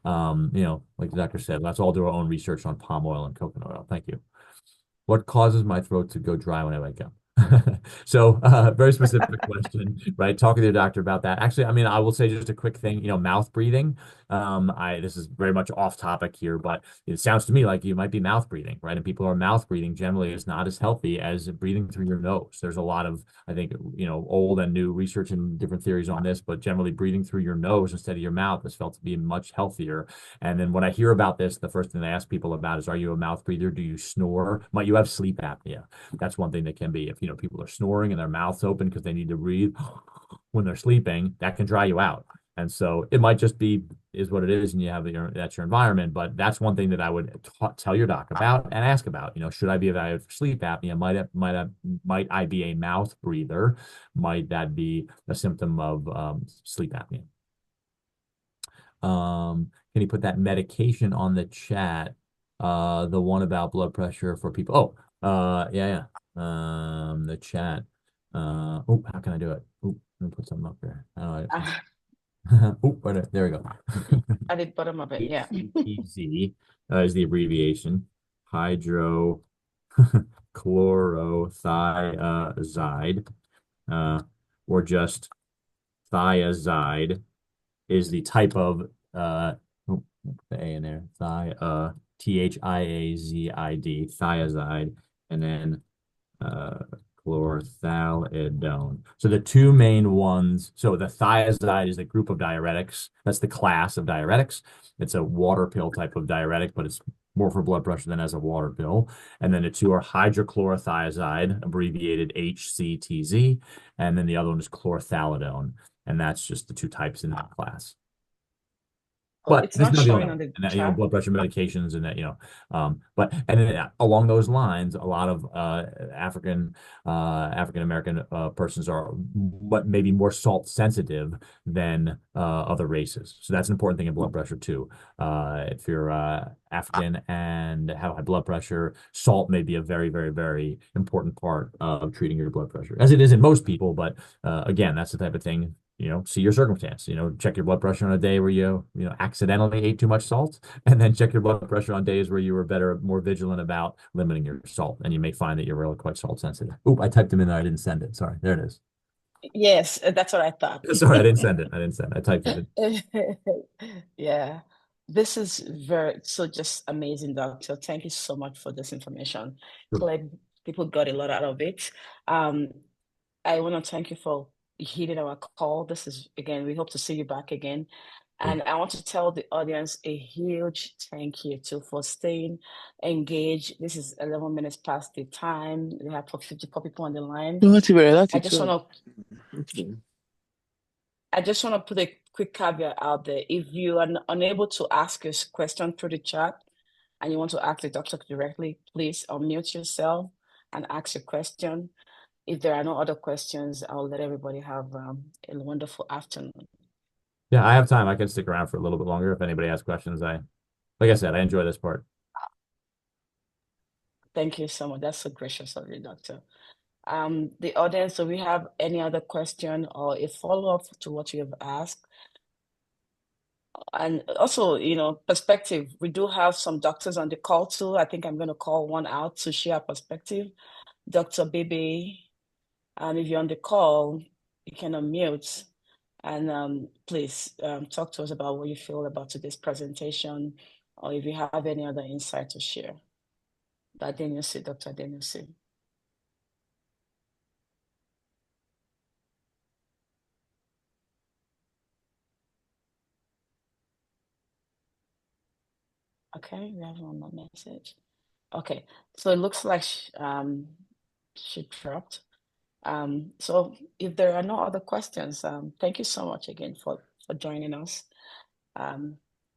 Like the doctor said, let's all do our own research on palm oil and coconut oil. Thank you. What causes my throat to go dry when I wake up? So very specific question, right? Talking to your doctor about that. Actually, I mean, I will say just a quick thing, mouth breathing. This is very much off topic here, but it sounds to me like you might be mouth breathing, right? And people who are mouth breathing generally is not as healthy as breathing through your nose. There's a lot of, I think, old and new research and different theories on this, but generally breathing through your nose instead of your mouth is felt to be much healthier. And then when I hear about this, the first thing I ask people about is, are you a mouth breather? Do you snore? Might you have sleep apnea? That's one thing that can be, if people are snoring and their mouth's open because they need to breathe when they're sleeping, that can dry you out. And so it might just be is what it is, and you have that's your environment. But that's one thing that I would tell your doc about and ask about. Should I be evaluated for sleep apnea? Might I be a mouth breather? Might that be a symptom of sleep apnea? Can you put that medication on the chat? The one about blood pressure for people. Yeah. The chat. How can I do it? Let me put something up there. There we go. At the bottom of it, yeah. HCTZ is the abbreviation. Hydrochlorothiazide, or just thiazide, is the type of the A in there. THIAZID, thiazide, and then chlorthalidone. So the two main ones, so the thiazide is a group of diuretics. That's the class of diuretics. It's a water pill type of diuretic, but it's more for blood pressure than as a water pill. And then the two are hydrochlorothiazide, abbreviated HCTZ, and then the other one is chlorthalidone. And that's just the two types in that class. But it's not showing on the chat. Blood pressure medications and that, and then along those lines, a lot of African American persons are maybe more salt sensitive than other races. So that's an important thing in blood pressure too. If you're African and have high blood pressure, salt may be a very, very, very important part of treating your blood pressure, as it is in most people. But again, that's the type of thing. See your circumstance, check your blood pressure on a day where you accidentally ate too much salt, and then check your blood pressure on days where you were more vigilant about limiting your salt. And you may find that you're really quite salt sensitive. Oh, I typed them in there. I didn't send it. Sorry. There it is. Yes, that's what I thought. Sorry, I didn't send it. I typed it in. Yeah. This is just amazing, Doctor. Thank you so much for this information. Sure. Glad people got a lot out of it. I want to thank you for heeding our call. This is, again, we hope to see you back again. And I want to tell the audience a huge thank you for staying engaged. This is 11 minutes past the time. We have 54 people on the line. I just want to put a quick caveat out there. If you are unable to ask a question through the chat and you want to ask the doctor directly, please unmute yourself and ask your question. If there are no other questions, I'll let everybody have a wonderful afternoon. Yeah, I have time. I can stick around for a little bit longer if anybody has questions. Like I said, I enjoy this part. Thank you so much. That's so gracious of you, Doctor. The audience, do we have any other question or a follow-up to what you have asked? And also, perspective. We do have some doctors on the call too. I think I'm going to call one out to share perspective. Dr. Bebe, if you're on the call, you can unmute and please talk to us about what you feel about today's presentation, or if you have any other insight to share. Dr. Adenusi. Okay, we have one more message. Okay, so it looks like she dropped. So if there are no other questions, thank you so much again for joining us.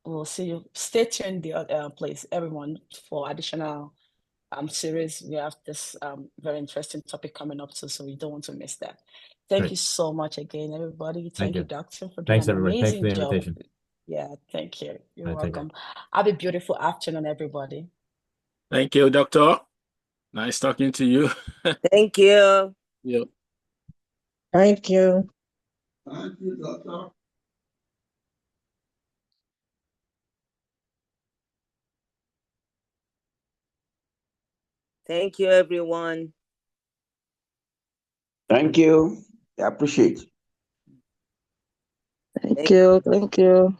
We'll see you. Stay tuned, please, everyone, for additional series. We have this very interesting topic coming up too, so you don't want to miss that. Thank Great. you so much again, everybody. Thank you, Doctor, for doing Thanks, an everybody. Thanks for amazing the job. invitation. Yeah, thank you. You're All right, take care. welcome. Have a beautiful afternoon, everybody. Thank you, Doctor. Nice talking to you. Thank you. Yeah. Thank you. Thank you, Doctor. Thank you, everyone. Thank you. I appreciate it. Thank you. Thank you.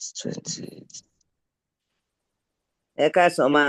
It's 20. Eka Soma.